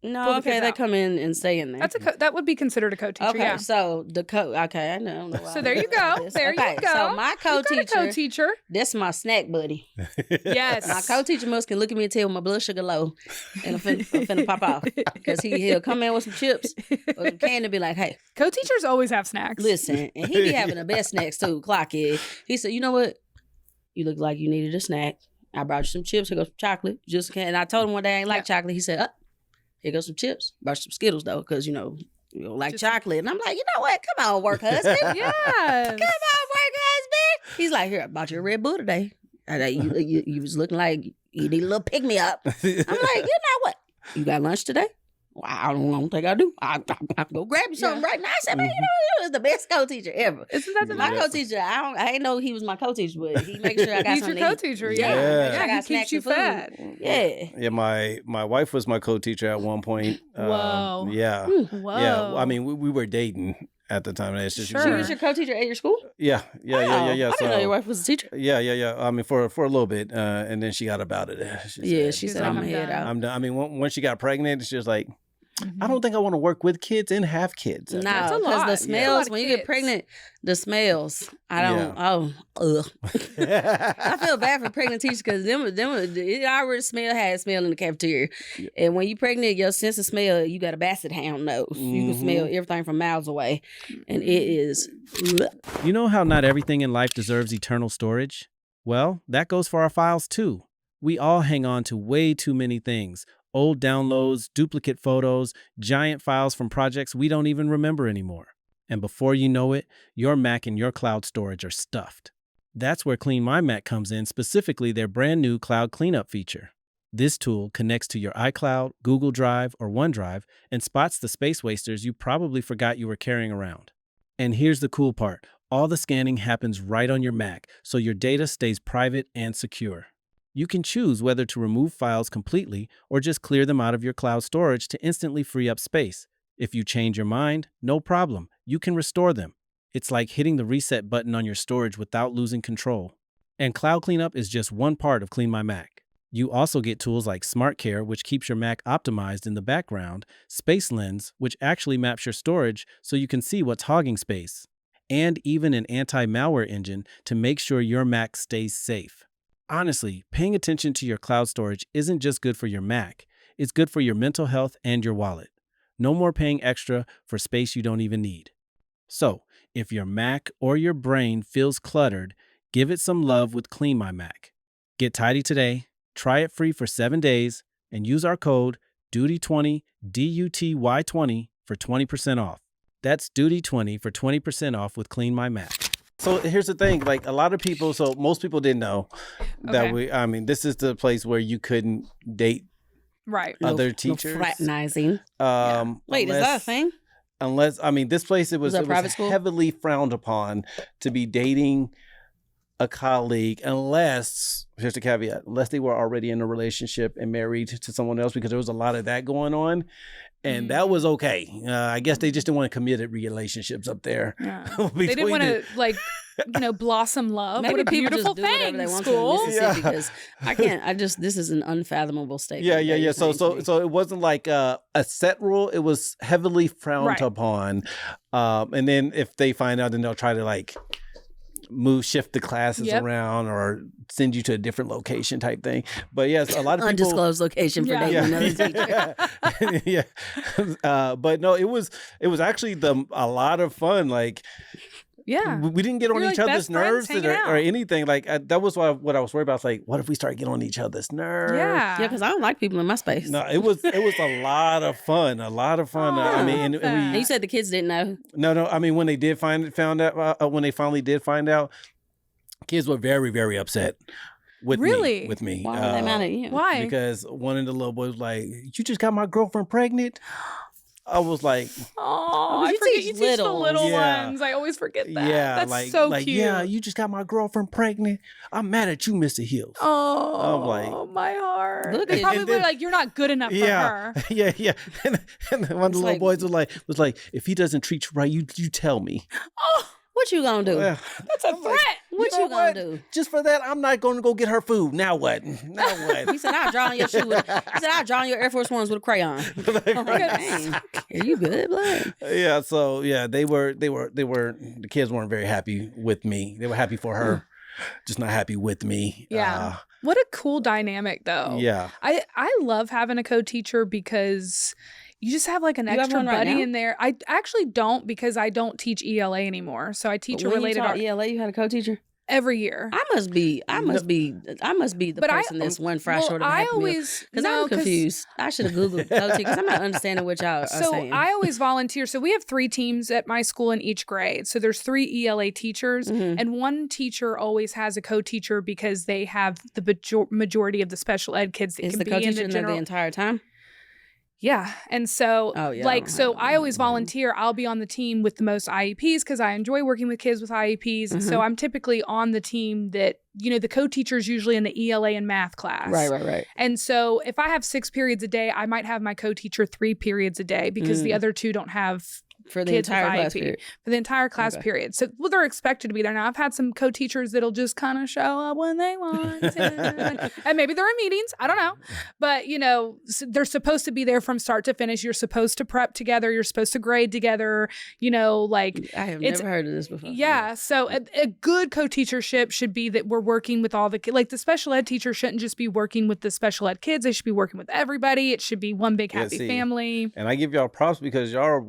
S1: Pull
S2: No,
S1: the
S2: okay,
S1: kids
S2: they
S1: out.
S2: come in and stay in there.
S1: That's that would be considered a co-teacher.
S2: Okay,
S1: Yeah.
S2: so okay, I know. why
S1: So
S2: I'm
S1: there you
S2: doing all
S1: go.
S2: this.
S1: There
S2: Okay,
S1: you go.
S2: So my
S1: You got a
S2: co-teacher,
S1: co-teacher.
S2: that's my snack buddy.
S1: Yes.
S2: My co-teacher must can look at me and tell my blood sugar low, and I'm finna pop off because he'll come in with some chips or some candy and be like, "Hey,
S1: Co-teachers always have snacks.
S2: listen," and he be having the best snacks too. Clock it. He said, "You know what? You look like you needed a snack. I brought you some chips. Here goes some chocolate. Just can." And I told him one day I ain't like chocolate. He said, "Here goes some chips. Brought you some Skittles though, because you don't like
S1: Just-
S2: chocolate." And I'm like, "You know what? Come on, work husband. Come
S1: Yes.
S2: on, work husband." He's like, "Here, I bought you a Red Bull today. You was looking like you need a little pick me up." I'm like, "You know what? You got lunch today?" "Well, I don't think I do. I can go grab you something right now." I said, "Man, you was the best co-teacher ever."
S1: Isn't that the
S2: My
S3: Yeah.
S2: co-teacher, I didn't know he was my co-teacher, but he makes sure I got
S1: He's your
S2: something to eat.
S1: co-teacher.
S3: Yeah.
S1: Yeah.
S3: Yeah.
S1: Yeah.
S2: I
S1: He
S2: got
S1: keeps
S2: snacks
S1: you
S2: and food.
S1: fed.
S2: Yeah.
S3: Yeah, my wife was my co-teacher at one point.
S1: Whoa.
S3: Yeah.
S1: Whoa.
S3: Yeah. I mean, we were dating at the time. It's just,
S2: She
S1: Sure.
S2: was your co-teacher at your school?
S3: Yeah.
S2: Wow.
S3: Yeah.
S2: I didn't know your wife was a teacher.
S3: Yeah. I mean, for a little bit, and then she got about it.
S2: She said,
S1: She's
S2: I'm
S1: like,
S2: gonna head
S1: "I'm
S2: out.
S3: I'm done. I mean, when she got pregnant, she was like, I don't think I want to work with kids and have kids.
S2: No,
S1: That's a
S2: because
S1: lot.
S2: the
S1: Yeah.
S2: smells,
S1: A lot of
S2: when you get
S1: kids.
S2: pregnant, the smells, I don't, ugh. I feel bad for pregnant teachers because it already had smell in the cafeteria.
S3: Yeah.
S2: And when you pregnant, your sense of smell, you got a basset hound nose. You can smell
S3: Mhm.
S2: everything from miles away. And it is,
S3: You know how not everything in life deserves eternal storage? Well, that goes for our files too. We all hang on to way too many things. Old downloads, duplicate photos, giant files from projects we don't even remember anymore. And before you know it, your Mac and your cloud storage are stuffed. That's where Clean My Mac comes in, specifically their brand new cloud cleanup feature. This tool connects to your iCloud, Google Drive, or OneDrive and spots the space wasters you probably forgot you were carrying around. And here's the cool part. All the scanning happens right on your Mac, so your data stays private and secure. You can choose whether to remove files completely or just clear them out of your cloud storage to instantly free up space. If you change your mind, no problem. You can restore them. It's like hitting the reset button on your storage without losing control. And Cloud Cleanup is just one part of Clean My Mac. You also get tools like Smart Care, which keeps your Mac optimized in the background, Space Lens, which actually maps your storage so you can see what's hogging space, and even an anti-malware engine to make sure your Mac stays safe. Honestly, paying attention to your cloud storage isn't just good for your Mac, it's good for your mental health and your wallet. No more paying extra for space you don't even need. So, if your Mac or your brain feels cluttered, give it some love with Clean My Mac. Get tidy today, try it free for 7 days, and use our code DUTY20, DUTY20 for 20% off. That's DUTY20 for 20% off with Clean My Mac. So here's the thing, like a lot of people, so most people didn't know that
S1: Okay.
S3: this is the place where you couldn't date
S1: Right.
S3: other
S2: no
S3: teachers.
S2: fraternizing.
S3: Unless,
S2: Wait, is that a thing?
S3: This place, it was
S2: that a private school?
S3: heavily frowned upon to be dating a colleague unless, here's the caveat, unless they were already in a relationship and married to someone else, because there was a lot of that going on. And that was okay. I guess they just didn't want committed relationships up there.
S1: Yeah. They didn't want to, blossom love.
S2: Maybe
S1: what a
S2: people
S1: beautiful
S2: just do whatever
S1: thing,
S2: they want
S1: school.
S2: to in Mississippi because this is an unfathomable statement.
S3: Yeah.
S2: that you're
S3: So
S2: saying to me.
S3: it wasn't like a set rule. It was heavily frowned upon. And then if they find out, then they'll try to shift the classes around or send you to a different location type thing. But yes, a lot of people,
S2: undisclosed location for dating another teacher.
S3: Yeah. But no, it was actually a lot of fun. We didn't get on
S1: You're
S3: each
S1: like
S3: other's
S1: best friends
S3: nerves
S1: hanging
S3: or
S1: out.
S3: anything. That was what I was worried about. It's like, what if we start getting on each other's nerves?
S1: Yeah.
S2: Yeah, because I don't like people in my space.
S3: No, it was a lot of fun. A lot of fun.
S1: Oh,
S2: And you said the kids didn't know.
S3: No. I mean, when they did found out, when they finally did find out, kids were very, very upset with
S1: Really?
S3: me.
S2: Why were they mad at you?
S1: Why?
S3: Because one of the little boys was like, "You just got my girlfriend pregnant." I was like,
S1: Oh,
S2: but
S1: I
S2: you
S1: forget
S2: teach
S1: you teach the
S2: littles.
S1: little
S3: Yeah.
S1: ones. I always forget that.
S3: "Yeah,
S1: That's so cute.
S3: yeah, you just got my girlfriend pregnant. I'm mad at you, Mr. Hills."
S1: Oh,
S3: I'm like-
S1: my heart.
S2: Look
S1: They
S2: at-
S1: probably
S3: and
S1: were
S3: then-
S1: like, you're not good enough for
S3: Yeah,
S1: her.
S3: yeah. And one of the
S2: It's
S3: little
S2: like-
S3: boys was like, "If he doesn't treat you right, you tell me."
S1: Oh,
S2: What you gonna do?
S3: Well,
S1: that's a
S3: I'm like,
S1: threat.
S2: What
S3: know
S2: you gonna do?
S3: Just for that, I'm not going to go get her food. Now what? Now what?
S2: He said, I'll draw on your shoe. I'll draw on your Air Force Ones with a crayon. I'm like, dang, are you good, blood?
S3: Yeah, so yeah, the kids weren't very happy with me. They were happy for her, just not happy with me.
S1: Yeah. What a cool dynamic, though.
S3: Yeah.
S1: I love having a co-teacher because you just have like an
S2: You have
S1: extra
S2: one right
S1: buddy
S2: now?
S1: in there. I actually don't because I don't teach ELA anymore. So I teach a
S2: When you
S1: related
S2: taught
S1: art
S2: ELA, you had a co-teacher?
S1: every year.
S2: I must be the
S1: But
S2: person that's one fry short of a
S1: I
S2: happy meal.
S1: always
S2: Because I'm confused. I should have Googled co-teacher because I'm not understanding what y'all are
S1: So
S2: saying.
S1: I always volunteer. So we have 3 teams at my school in each grade. So there's 3 ELA teachers,
S2: Mhm.
S1: and one teacher always has a co-teacher because they have the majority of the special ed kids that
S2: Is
S1: can
S2: the
S1: be in
S2: co-teacher
S1: the
S2: in there
S1: general.
S2: the entire time?
S1: Yeah. And so,
S2: Oh, yeah, I don't
S1: so
S2: have
S1: I
S2: that.
S1: always volunteer. I'll be on the team with the most IEPs because I enjoy working with kids with IEPs.
S2: Mhm.
S1: So I'm typically on the team that, the co-teacher is usually in the ELA and math class.
S2: Right.
S1: And so if I have 6 periods a day, I might have my co-teacher 3 periods a day because the other 2 don't have
S2: for the
S1: kids with
S2: entire class
S1: IEP
S2: period.
S1: for the entire class
S2: Okay.
S1: period. So they're expected to be there. Now I've had some co-teachers that'll just kind of show up when they want to. And maybe they're in meetings. I don't know. But they're supposed to be there from start to finish. You're supposed to prep together. You're supposed to grade together. Like
S2: I have
S1: it's-
S2: never heard of this before.
S1: yeah. So a good co-teachership should be that we're working with all the kids. Like the special ed teacher shouldn't just be working with the special ed kids. They should be working with everybody. It should be one big happy family.
S3: And I give y'all props because y'all are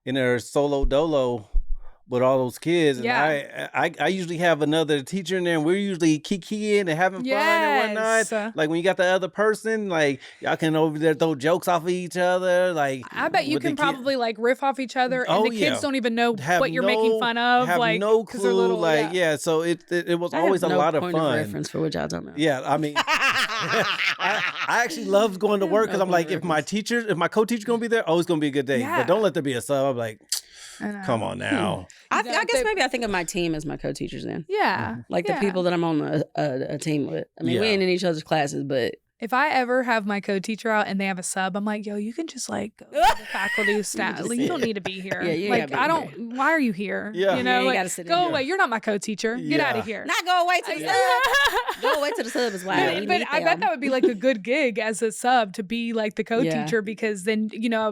S3: in there solo dolo with all those kids. And
S1: Yeah.
S3: I usually have another teacher in there, and we're usually kikiing and having fun and whatnot. Like when you got the other person, like y'all can over there throw jokes off of each other. Like
S1: I bet you can probably like riff off each other, and
S3: Oh,
S1: the kids
S3: yeah.
S1: don't even know
S3: Have
S1: what you're
S3: no-
S1: making fun of.
S3: have
S1: like
S3: no
S1: 'cause they're
S3: clue.
S1: little,
S3: Like so it was
S2: I
S3: always
S2: have
S3: a
S2: no
S3: lot of
S2: point
S3: fun.
S2: reference for what y'all talking about.
S3: Yeah, I mean, I actually love going to work because I'm like, if my co-teacher's gonna be there, it's gonna be a good day.
S1: Yeah.
S3: But don't let there be a sub. I'm like,
S1: I know.
S3: come on now.
S2: I guess maybe I think of my team as my co-teachers then.
S1: Yeah.
S2: Like the people that I'm on a team with. I mean, we
S3: Yeah.
S2: ain't in each other's classes, but
S1: If I ever have my co-teacher out and they have a sub, I'm like, yo, you can just like go to the faculty staff.
S2: just
S1: Like, you don't need to be here.
S2: Yeah, you ain't
S1: like,
S2: gotta
S1: I
S2: be
S1: don't. Why are you here?
S3: Yeah.
S1: You
S3: Yeah,
S1: know,
S2: you
S1: like,
S2: gotta sit in
S1: go
S2: here.
S1: away. You're not my co-teacher. Get
S3: Yeah.
S1: out of here.
S2: not go away to the sub. Go away to the sub is wild.
S1: But, but I bet that would be like a good gig as a sub to be like the co-teacher
S2: Yeah.
S1: because then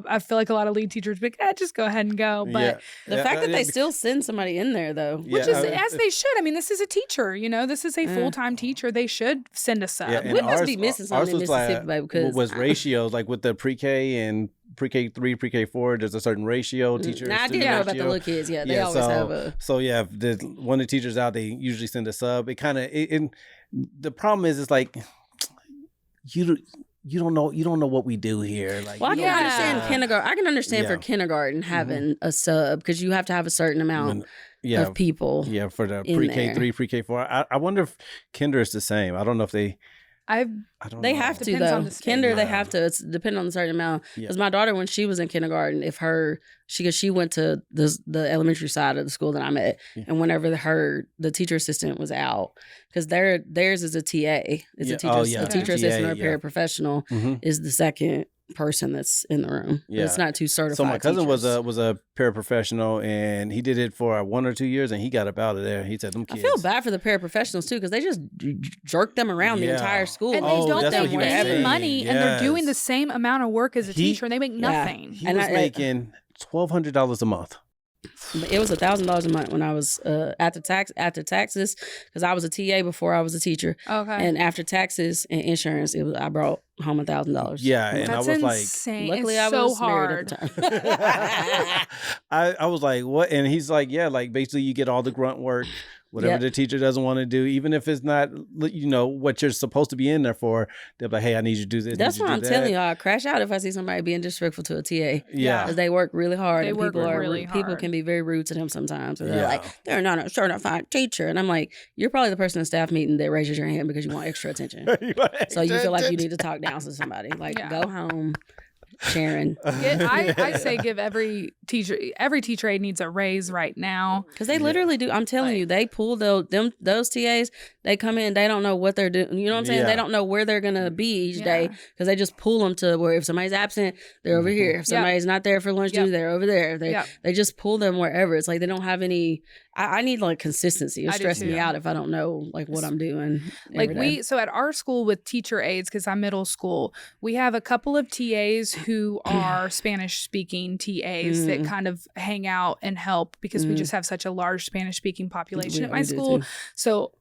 S1: I feel like a lot of lead teachers be like, just go ahead and go. But
S2: the fact that they still send somebody in there though.
S1: which is as they should. I mean, this is a teacher. This is a full-time teacher. They should send a sub.
S3: Yeah, and
S2: We must be missing something in Mississippi, babe, because
S3: was ratios like with the pre-K and pre-K 3, pre-K 4. There's a certain ratio. Teacher.
S2: Now I did know about the little kids. Yeah, they always have a.
S3: So yeah, if there's one of the teachers out, they usually send a sub. It kind of the problem is it's like you don't know what we do here. Like,
S2: Well, I can understand kindergarten. I can understand for
S3: Yeah.
S2: kindergarten having a sub because you have to have a certain amount
S3: yeah,
S2: of people.
S3: yeah, for the
S2: in
S3: pre-K
S2: there.
S3: 3, pre-K 4. I wonder if kinder is the same. I don't know if they.
S1: I
S3: don't
S2: They
S3: know.
S2: have to
S1: Depends on
S2: though.
S1: the state.
S2: Kinder, they
S3: Yeah.
S2: have to. It's depending on a certain amount.
S3: Yeah.
S2: Because my daughter, when she was in kindergarten, because she went to the elementary side of the school that I'm at,
S3: Yeah.
S2: and whenever the teacher assistant was out, because theirs is a TA. It's
S3: Yeah.
S2: a teacher,
S3: Oh, yeah.
S2: a teacher
S3: TA,
S2: assistant or a
S3: yeah.
S2: paraprofessional
S3: Mhm.
S2: is the second person that's in the room.
S3: Yeah.
S2: It's not two certified.
S3: So my cousin was
S2: teachers.
S3: a paraprofessional, and he did it for 1 or 2 years, and he got up out of there. He said, "Them
S2: I
S3: kids."
S2: feel bad for the paraprofessionals too because they just jerk them around the
S3: Yeah.
S2: entire school.
S1: and they
S3: Oh,
S1: don't
S3: that's
S1: make
S3: what he was
S1: any
S3: saying.
S1: money, and they're doing the
S3: Yes.
S1: same amount of work as a
S3: He-
S1: teacher, and they make nothing.
S3: He
S2: And
S3: was making $1,200 a month.
S2: It was $1,000 a month when I was after taxes because I was a TA before I was a teacher,
S1: Okay.
S2: and after taxes and insurance, I brought home $1,000.
S3: Yeah, and
S1: That's
S3: I was like,
S1: insane.
S2: Luckily,
S1: it's
S2: I
S1: so
S2: was
S1: hard.
S2: married at the time.
S3: I was like, what? And he's like, yeah, like basically you get all the grunt work, whatever
S2: Yep.
S3: the teacher doesn't want to do, even if it's not, what you're supposed to be in there for. They're like, hey, I need you to do this.
S2: That's
S3: need you
S2: what
S3: to
S2: I'm
S3: do
S2: telling
S3: that.
S2: y'all. I crash out if I see somebody being disrespectful to a TA.
S3: Yeah.
S2: Because they work really hard.
S1: They
S2: and
S1: work
S2: people are
S1: really
S2: people
S1: hard.
S2: can be very rude to them sometimes. Or they're
S3: Yeah.
S2: like, they're not a certified teacher. And I'm like, you're probably the person in staff meeting that raises your hand because you want extra attention. So you feel like you need to talk down to somebody. Like,
S1: Yeah.
S2: go home, Sharon.
S1: I say give every teacher aid needs a raise right now.
S2: Because they literally do. I'm telling you, they pull those TAs. They come in, they don't know what they're doing. You know what I'm saying?
S3: Yeah.
S2: They don't know where they're gonna be each
S1: Yeah.
S2: day because they just pull them to where if somebody's absent, they're over here. If somebody's not there for lunch duty, they're over there. They just pull them wherever. It's like they don't have any. I need like consistency. It
S1: I do
S2: stresses me
S1: too.
S2: out if I don't know like what I'm doing.
S1: Like
S2: every day.
S1: so at our school with teacher aides, because I'm middle school, we have a couple of TAs who are Spanish speaking TAs that kind of hang out and help because we just have such a large Spanish speaking population at my
S2: we do
S1: school.
S2: too.
S1: So,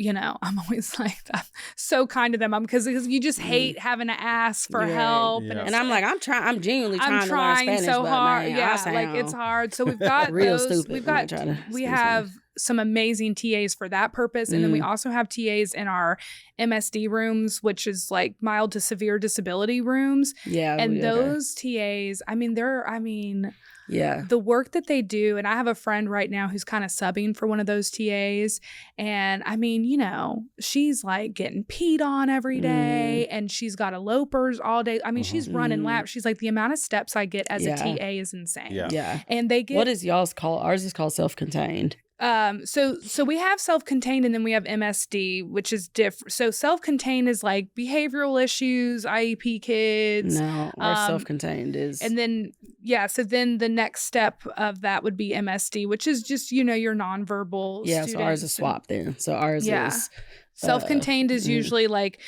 S1: I'm always like, I'm so kind to them. Because you just hate having to ask for
S2: Yeah.
S1: help.
S3: Yeah.
S2: And I'm like, I'm genuinely trying
S1: I'm
S2: to
S1: trying
S2: learn Spanish,
S1: so
S2: but
S1: hard.
S2: man,
S1: Yeah,
S2: I
S1: like it's
S2: sound
S1: hard. So we've got
S2: real
S1: those.
S2: stupid
S1: We've
S2: when I
S1: got
S2: try to
S1: we
S2: say
S1: have some amazing TAs for that purpose, and then we also have TAs in our MSD rooms, which is like mild to severe disability rooms.
S2: Yeah,
S1: And those TAs,
S2: yeah.
S1: the work that they do, and I have a friend right now who's kind of subbing for one of those TAs, and she's like getting peed on every day, and she's got elopers all day. She's running laps. She's like, the amount of steps I get as a TA is insane.
S3: Yeah.
S2: Yeah.
S1: And they get
S2: What is y'all's called? Ours is called self-contained.
S1: So we have self-contained and then we have MSD, which is different. So self-contained is like behavioral issues, IEP kids.
S2: No, our
S1: um,
S2: self-contained is.
S1: And then, so then the next step of that would be MSD, which is just, your nonverbal students.
S2: So ours is swapped then. So ours is.
S1: Self-contained is usually like,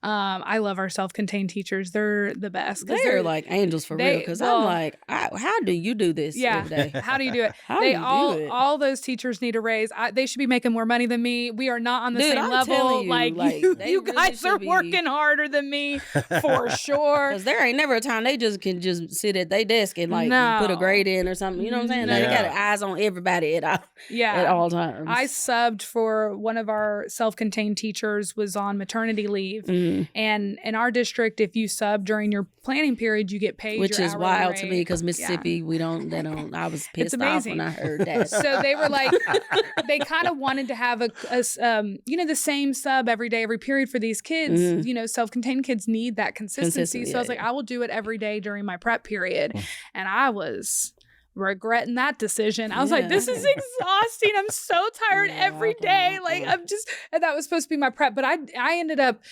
S1: I love our self-contained teachers. They're the best.
S2: They're like angels for real. Because I'm like, how do you do this every day?
S1: How do you do it?
S2: How do you do it?
S1: All those teachers need a raise. They should be making more money than me. We are not on the same
S2: I'm
S1: level.
S2: telling you,
S1: you
S2: really
S1: guys are working harder than me for sure.
S2: Because there ain't never a time they can just sit at their desk and put a grade in or something. You know what I'm saying? They got eyes on everybody at all times.
S1: I subbed for one of our self-contained teachers was on maternity leave. Mm-hmm. And in our district, if you sub during your planning period, you get paid.
S2: Which
S1: your
S2: is wild to me because Mississippi, they don't. I was pissed off when I heard that.
S1: So they were like, they kind of wanted to have the same sub every day, every period for these kids. Mm-hmm. Self-contained kids need that consistency. So I was like, I will do it every day during my prep period. And I was regretting that decision. I was like, this is exhausting. I'm so tired every day. Like and that was supposed to be my prep. But I ended up,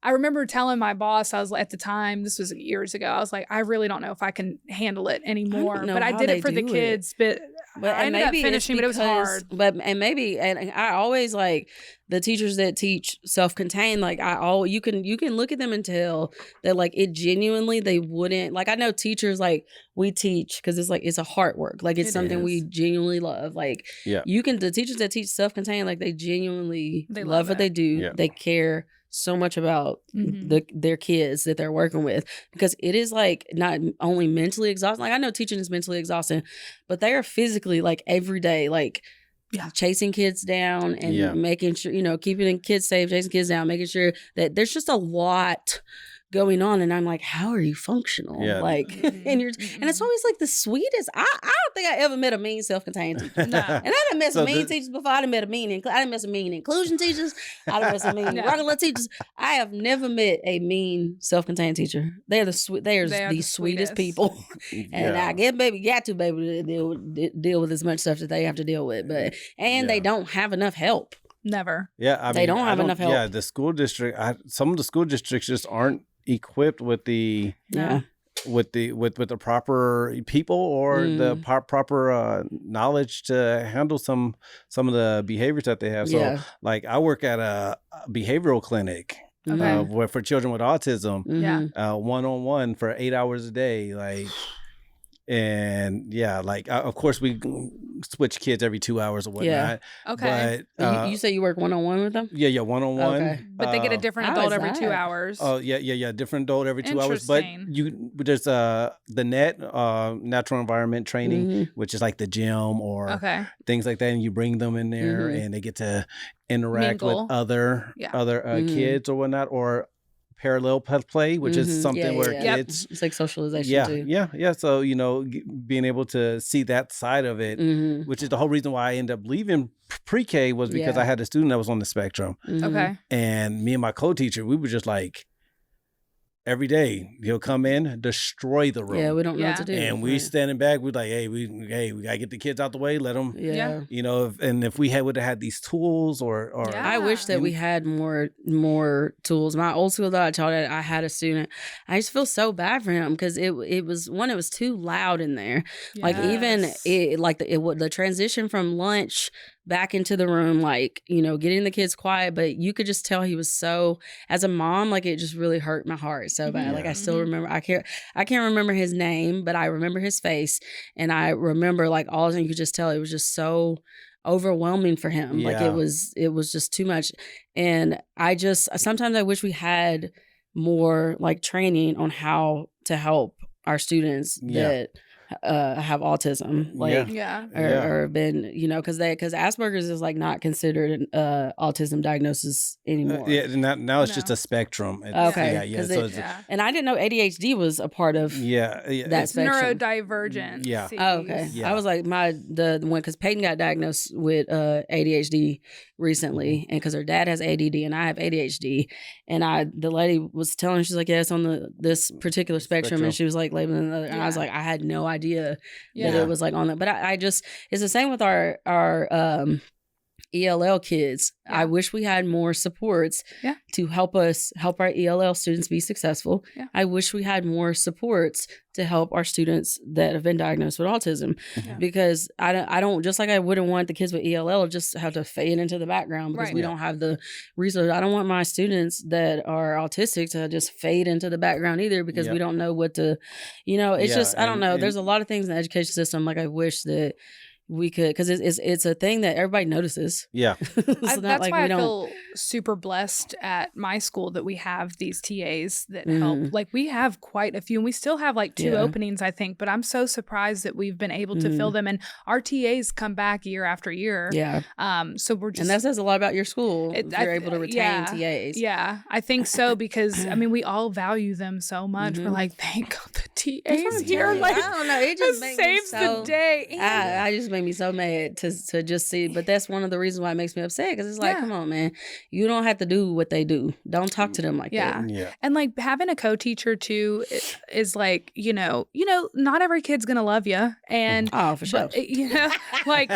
S1: I remember telling my boss, I was at the time, this was years ago, I was like, I really don't know if I can handle it anymore. But I did it for the kids. But I ended up finishing, but it was hard.
S2: And I always like the teachers that teach self-contained, you can look at them and tell that it genuinely they wouldn't, I know teachers we teach because it's a hard work. It's something we genuinely love. The teachers that teach self-contained, they genuinely love what they do. Yeah. They care so much about their kids that they're working with because it is not only mentally exhausting. I know teaching is mentally exhausting, but they are physically every day, chasing kids down and making sure, keeping kids safe, chasing kids down, making sure that there's just a lot going on, and I'm like, how are you functional? And it's always the sweetest. I don't think I ever met a mean self-contained teacher. No. And I done met some mean teachers before. I done met some mean inclusion teachers. I done met some mean regular teachers. I have never met a mean self-contained teacher. They're the sweetest people. And I guess baby got to be able to deal with as much stuff that they have to deal with, but they don't have enough help.
S1: Never.
S3: Yeah,
S2: they don't have enough help.
S3: Yeah, the school district. Some of the school districts just aren't equipped with the proper people or the proper knowledge to handle some of the behaviors that they have. So I work at a behavioral clinic for children with autism, one-on-one for 8 hours a day, and of course we switch kids every 2 hours or whatnot.
S1: Okay.
S2: But you say you work one-on-one with them?
S3: Yeah, one-on-one.
S1: Okay. But they get a different adult every 2 hours.
S3: Oh, yeah. Different adult every 2 hours. But there's the NET, natural environment training, which is the gym or things like that. And you bring them in there and they get to interact with other kids or whatnot, or parallel play, which is something where kids...
S2: It's like socialization too.
S3: Yeah. So, being able to see that side of it, which is the whole reason why I ended up leaving pre-K was because I had a student that was on the spectrum.
S1: Okay.
S3: And me and my co-teacher, we were just every day he'll come in, destroy the room.
S2: Yeah, we don't know what to do.
S3: And we standing back, we're like, hey, we gotta get the kids out the way, let them.
S2: Yeah.
S3: If we would have had these tools or
S2: I wish that we had more tools. My old school that I taught at, I had a student. I just feel so bad for him because it was too loud in there. Yes. The transition from lunch back into the room, getting the kids quiet, but you could just tell he was so, as a mom, it just really hurt my heart so bad. I still remember, I can't remember his name, but I remember his face, and I remember all of them, you could just tell it was just so overwhelming for him. It was just too much. And sometimes I wish we had more training on how to help our students that have autism, or been, because Asperger's is not considered an autism diagnosis anymore.
S3: Now it's just a spectrum.
S2: And I didn't know ADHD was a part of that spectrum.
S1: Neurodivergent.
S3: Yeah.
S2: Oh, okay. Yeah. I was the one because Peyton got diagnosed with ADHD recently, and because her dad has ADD and I have ADHD, and the lady was telling her, she's like, yeah, it's on this particular spectrum, and she was labeling another, and I was I had no idea idea that
S1: Yeah.
S2: it was like on that. But I just, it's the same with our ELL kids.
S1: Yeah.
S2: I wish we had more supports
S1: Yeah.
S2: to help our ELL students be successful.
S1: Yeah.
S2: I wish we had more supports to help our students that have been diagnosed with autism,
S1: Yeah.
S2: because I don't, just like I wouldn't want the kids with ELL just have to fade into the background because
S1: Right.
S2: we
S3: Yeah.
S2: don't have the resource. I don't want my students that are autistic to just fade into the background either, because
S3: Yeah.
S2: we don't know what to, it's
S3: Yeah,
S2: just, I don't
S3: and-
S2: know.
S3: and-
S2: There's a lot of things in the education system. Like I wish that we could, because it's a thing that everybody notices.
S3: Yeah.
S2: It's not
S1: That's
S2: like
S1: why
S2: we
S1: I
S2: don't.
S1: feel super blessed at my school that we have these TAs that
S2: Mhm.
S1: help. Like we have quite a few, and we still have like 2
S2: Yeah.
S1: openings, I think. But I'm so surprised that we've been able to fill them, and our TAs come back year after year.
S2: Yeah,
S1: So we're just,
S2: and that says a lot about your school. If
S1: I-
S2: you're able to retain
S1: yeah,
S2: TAs.
S1: Yeah, I think so, because I mean we all value them so much. We're
S2: Mhm.
S1: like, thank God the
S2: That's
S1: TAs
S2: what I'm
S1: here.
S2: telling you.
S1: Like
S2: I don't know. It just makes me
S1: saves
S2: so.
S1: the day. And-
S2: I just made me so mad to just see, but that's one of the reasons why it makes me upset, because it's like,
S1: Yeah.
S2: come on, man, you don't have to do what they do. Don't talk to them like
S1: Yeah.
S2: that.
S3: Yeah.
S1: And like having a co-teacher too is like, not every kid's gonna love you, and
S2: Oh, for sure.
S1: but, like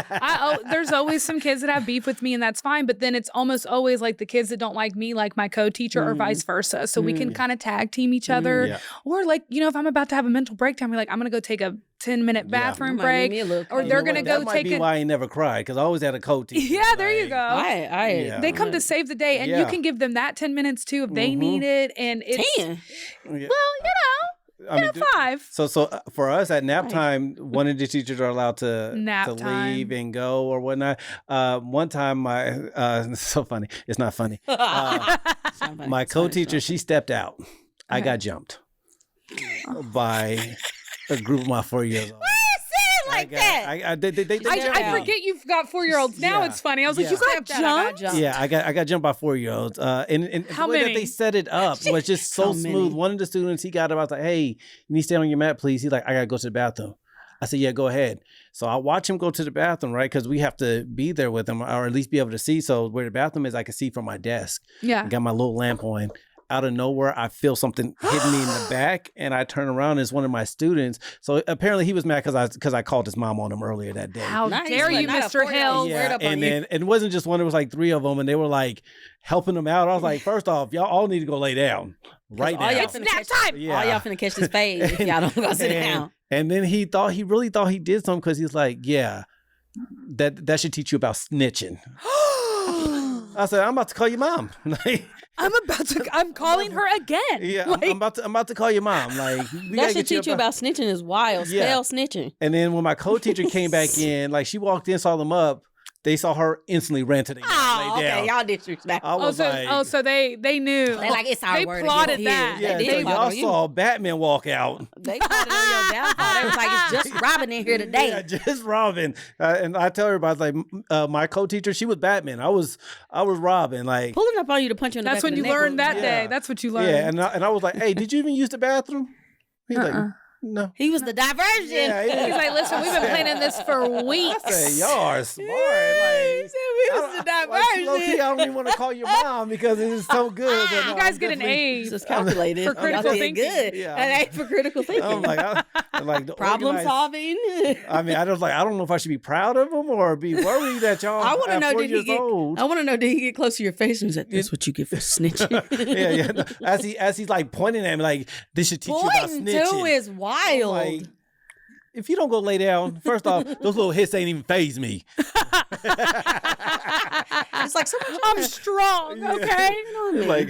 S1: there's always some kids that have beef with me, and that's fine. But then it's almost always like the kids that don't like me, like my co-teacher, or vice versa. So we can kind of tag team each other,
S3: Yeah.
S1: or like if I'm about to have a mental breakdown, we're like, I'm gonna go take a 10-minute
S3: Yeah.
S1: bathroom
S2: Might need
S1: break.
S2: me a little
S1: or
S2: coach.
S1: they're
S3: You know
S1: gonna
S3: what?
S1: go
S3: That might
S1: take
S3: be
S1: a-
S3: why I ain't never cried, because I always had a co-teacher.
S1: Yeah, there you
S3: Like,
S1: go.
S3: Yeah.
S1: They come to save the day, and you
S3: Yeah.
S1: can give them that 10 minutes too if they need it. And it's
S2: 10.
S3: Yeah.
S1: well,
S3: I mean,
S1: 5.
S3: So for us at nap time, one of the teachers are allowed to
S1: Nap time.
S3: leave and go or whatnot. One time, it's so funny. It's not funny. My co-teacher, she stepped out. I
S1: Okay.
S3: got jumped by a group of my 4-year-olds.
S2: like that.
S3: They
S2: She
S1: I
S2: stepped out.
S1: forget you've got 4-year-olds. Now
S3: Yeah.
S1: it's funny. I was like,
S3: Yeah.
S1: you got
S2: Stepped out, I got
S1: jumped?
S2: jumped.
S3: Yeah, I got jumped by 4-year-olds. And
S1: How
S3: the way that
S1: many?
S3: they set it up was just so
S2: How
S3: smooth.
S2: many?
S3: One of the students, he got up. I was like, "Hey, you need to stay on your mat, please." He's like, "I gotta go to the bathroom." I said, "Yeah, go ahead." So I watch him go to the bathroom, right? Because we have to be there with him, or at least be able to see. So where the bathroom is, I can see from my desk.
S1: Yeah.
S3: I got my little lamp on. Out of nowhere, I feel something hitting me in the back, and I turn around. And it's one of my students. So apparently, he was mad because I called his mom on him earlier that day.
S1: How
S2: Nice,
S1: dare
S2: but
S1: you,
S2: not a
S1: Mr.
S2: 4-year-old.
S1: Hill?
S2: Yeah. up on
S3: and
S2: you.
S3: then it wasn't just one; it was like 3 of them, and they were like helping him out. I was like, first off, y'all all need to go lay down right
S2: all y'all
S3: now.
S1: It's
S2: finna
S1: nap
S2: catch-
S1: time.
S3: Yeah.
S2: All y'all finna catch this fade if y'all don't go sit down.
S3: And then he really thought he did something because he's like, yeah, that should teach you about snitching. I said, I'm about to call your mom. Like,
S1: I'm calling her again.
S3: yeah,
S1: Like,
S3: I'm about to call your mom. Like, we
S2: That
S3: gotta
S2: should
S3: get
S2: teach you about snitching is wild.
S3: Yeah.
S2: Spell snitching.
S3: And then when my co-teacher came back in, like she walked in, saw them up. They saw her, instantly ran to the yard,
S2: Oh,
S3: lay down.
S2: okay. Y'all disrespectful.
S3: I was like,
S1: so they knew.
S2: They like, it's our
S1: They
S2: word
S1: plotted
S2: against
S1: that.
S2: his.
S3: yeah,
S2: They
S3: so
S2: did plot
S3: y'all
S2: on you.
S3: saw Batman walk out.
S2: They plotted on your downfall. They was like, it's just Robin in here today.
S3: Yeah, just Robin. And I tell everybody, like, my co-teacher, she was Batman. I was Robin. Like,
S2: Pulling up on you to punch you in the
S1: That's
S2: back
S1: when
S2: of
S1: you
S2: the neck
S1: learned
S2: was-
S1: that
S3: Yeah.
S1: day. That's what you learned.
S3: yeah, and I was like, hey, did you even use the bathroom? He's like, no.
S2: He was the diversion.
S3: Yeah,
S1: He's like, listen, we've been planning this for weeks.
S3: I said, y'all are smart.
S2: He
S3: Like,
S2: said we was the
S3: Like,
S2: diversion.
S3: low-key, I don't even want to call your mom because it is so good. But
S1: You
S3: no,
S1: guys
S3: I'm
S1: get an
S3: definitely-
S1: A.
S2: It's just calculated.
S1: For critical
S2: Y'all did
S1: thinking.
S2: good.
S3: Yeah.
S2: An A for critical thinking.
S3: I'm like the
S2: Problem
S3: organized-
S2: solving.
S3: I mean, I don't know if I should be proud of him or be worried that y'all
S2: I want to
S3: at
S2: know,
S3: 4
S2: did he
S3: years
S2: get?
S3: old.
S2: I want to know, did he get close to your face and said, "That's what you get for snitching"?
S3: yeah. No, as he's like pointing at me, like this should teach you about
S2: Pointing
S3: snitching.
S2: too is wild.
S3: Like, if you don't go lay down, first off, those little hits ain't even faze me.
S2: It's like someone.
S1: I'm strong, okay?
S3: Like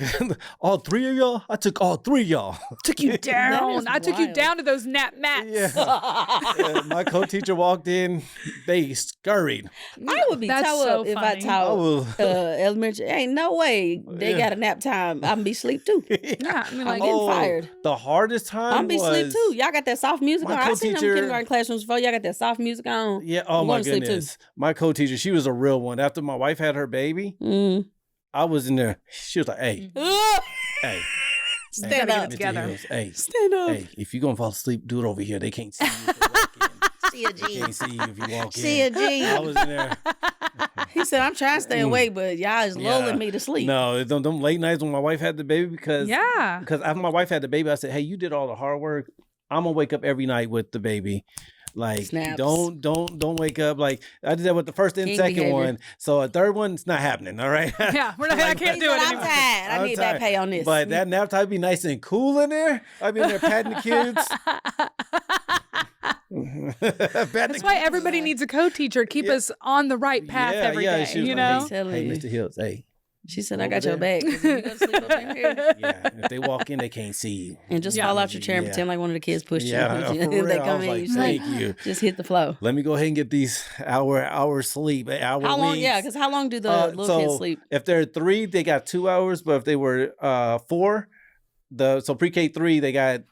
S3: all 3 of y'all, I took all 3 of y'all.
S1: Took you
S2: That
S1: down.
S2: is
S1: I took you
S2: wild.
S1: down to those nap mats.
S3: Yeah. My co-teacher walked in, they scurried.
S2: I would be
S1: That's
S2: toe
S1: so
S2: up if I
S1: funny.
S3: I
S2: taught
S3: was,
S2: elementary. Ain't no way they
S3: Yeah.
S2: got a nap time. I'm be sleep too.
S1: Yeah, I mean,
S2: I'm
S1: like,
S2: getting fired.
S3: The hardest time
S2: I'm be sleep
S3: was
S2: too. Y'all got that soft music
S3: my
S2: on. I seen them
S3: co-teacher-
S2: kindergarten classrooms before. Y'all got that soft music on.
S3: Yeah, oh
S2: I'm
S3: my
S2: going to sleep too.
S3: goodness. My co-teacher, she was a real one. After my wife had her baby,
S2: Mm.
S3: I was in there. She was like, hey, hey.
S2: Stand
S3: hey,
S2: up.
S3: Mr.
S1: Together.
S3: Hills, hey,
S2: Stand up.
S3: hey, if you're going to fall asleep, do it over here. They can't see you if you walk in.
S2: See a
S3: They
S2: G.
S3: can't see you if you walk
S2: See a
S3: in.
S2: G.
S3: I was in there.
S2: He said, "I'm trying to stay awake, but y'all is
S3: Yeah.
S2: lulling me to sleep."
S3: No, them late nights when my wife had the baby because
S1: yeah.
S3: after my wife had the baby, I said, hey, you did all the hard work. I'm gonna wake up every night with the baby. Like,
S2: Snaps.
S3: don't wake up. Like, I did that with the first and
S2: King
S3: second
S2: behavior.
S3: one. So a third one's not happening. All right.
S1: Yeah, we're not. I can't do it
S2: I'm
S1: anymore.
S2: tired. I
S3: I'm
S2: need
S3: tired.
S2: back pay on this.
S3: But that nap time be nice and cool in there. I mean, they're patting the kids.
S1: That's why everybody needs a co-teacher. Keep us on the right path every day.
S3: She was
S1: You
S3: like,
S1: know.
S3: hey, Mr. Hills, hey.
S2: She said, I
S3: Over
S2: got your
S3: there.
S2: back. You go to sleep up in here.
S3: Yeah, if they walk in, they can't see you.
S2: And just
S1: Yeah.
S2: fall out your chair and
S3: Yeah.
S2: pretend like one of the kids pushed
S3: Yeah,
S2: you.
S3: for
S2: If they
S3: real. I
S2: come
S3: was
S2: in,
S3: like,
S2: you just like,
S3: thank you.
S2: just hit the flow.
S3: Let me go ahead and get these hour sleep. Hour
S2: How long?
S3: weeks.
S2: Yeah, because how long do the little kids sleep?
S3: If they're 3, they got 2 hours. But if they were 4, so pre-K 3, they got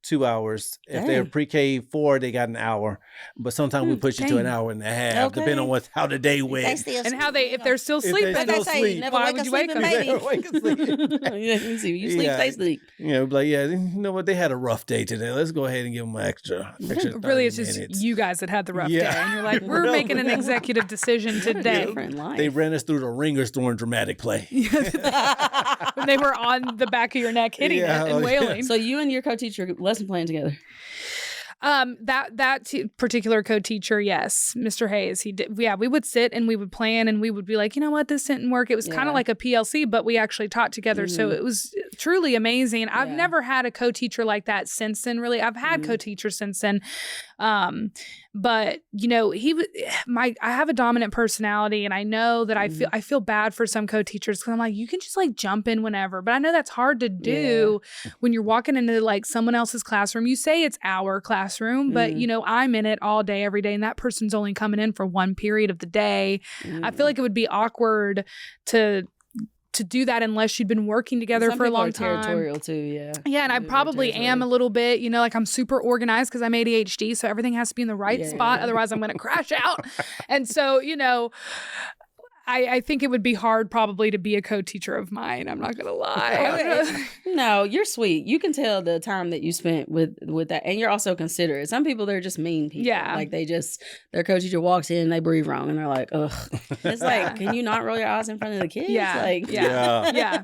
S3: 2 hours. If they're
S2: Dang.
S3: pre-K 4, they got an hour. But sometimes we push it to an
S1: dang.
S3: hour and a half,
S2: Okay.
S3: depending on how the day went.
S1: And how if they're still
S3: If they
S1: sleeping.
S3: still
S2: Like I say,
S3: sleep.
S2: never
S1: Why
S2: wake
S1: would
S2: up
S1: you wake
S2: sleeping,
S1: them?
S2: baby.
S3: Never wake up sleeping.
S2: Yeah, you see, you sleep,
S3: Yeah.
S2: they sleep.
S3: Like, yeah, you know what? They had a rough day today. Let's go ahead and give them extra
S1: Really, it's
S3: 30
S1: just
S3: minutes.
S1: you guys that had the rough
S3: Yeah.
S1: day, and you're like, we're making an executive decision today.
S2: Different life.
S3: They ran us through the ringers during dramatic play.
S1: When they were on the back of your neck hitting
S3: Yeah,
S1: it and
S3: yeah.
S1: wailing.
S2: So you and your co-teacher lesson plan together.
S1: Particular co-teacher, yes, Mr. Hayes, he did. Yeah, we would sit and we would plan and we would be like, you know what, this didn't work. It was kind
S2: Yeah.
S1: of like a PLC, but we actually taught together. So it was truly amazing. I've
S2: Yeah.
S1: never had a co-teacher like that since then, really. I've had co-teachers since then. But you know, I have a dominant personality, and I know that I feel bad for some co-teachers because I'm like, you can just like jump in whenever, but I know that's hard to do when you're walking into like someone else's classroom. You say it's our classroom, but you know, I'm in it all day, every day, and that person's only coming in for one period of the day. I feel like it would be awkward to do that unless you'd been working together
S2: Some
S1: for a
S2: people
S1: long
S2: are
S1: time.
S2: territorial too, yeah.
S1: Yeah, and I
S2: They're
S1: probably am a little bit, you know, like I'm super organized because I'm ADHD, so everything has to be in the right spot. Otherwise, I'm going to crash out. And so, you know, I think it would be hard probably to be a co-teacher of mine. I'm not going to lie.
S2: No, you're sweet. You can tell the time that you spent with that, and you're also considerate. Some people, they're just mean people.
S1: Yeah.
S2: Like their co-teacher walks in, they breathe wrong, and they're like, ugh. It's like, can you not roll your eyes in front of the kids?
S1: Yeah.
S2: Like,
S1: Yeah.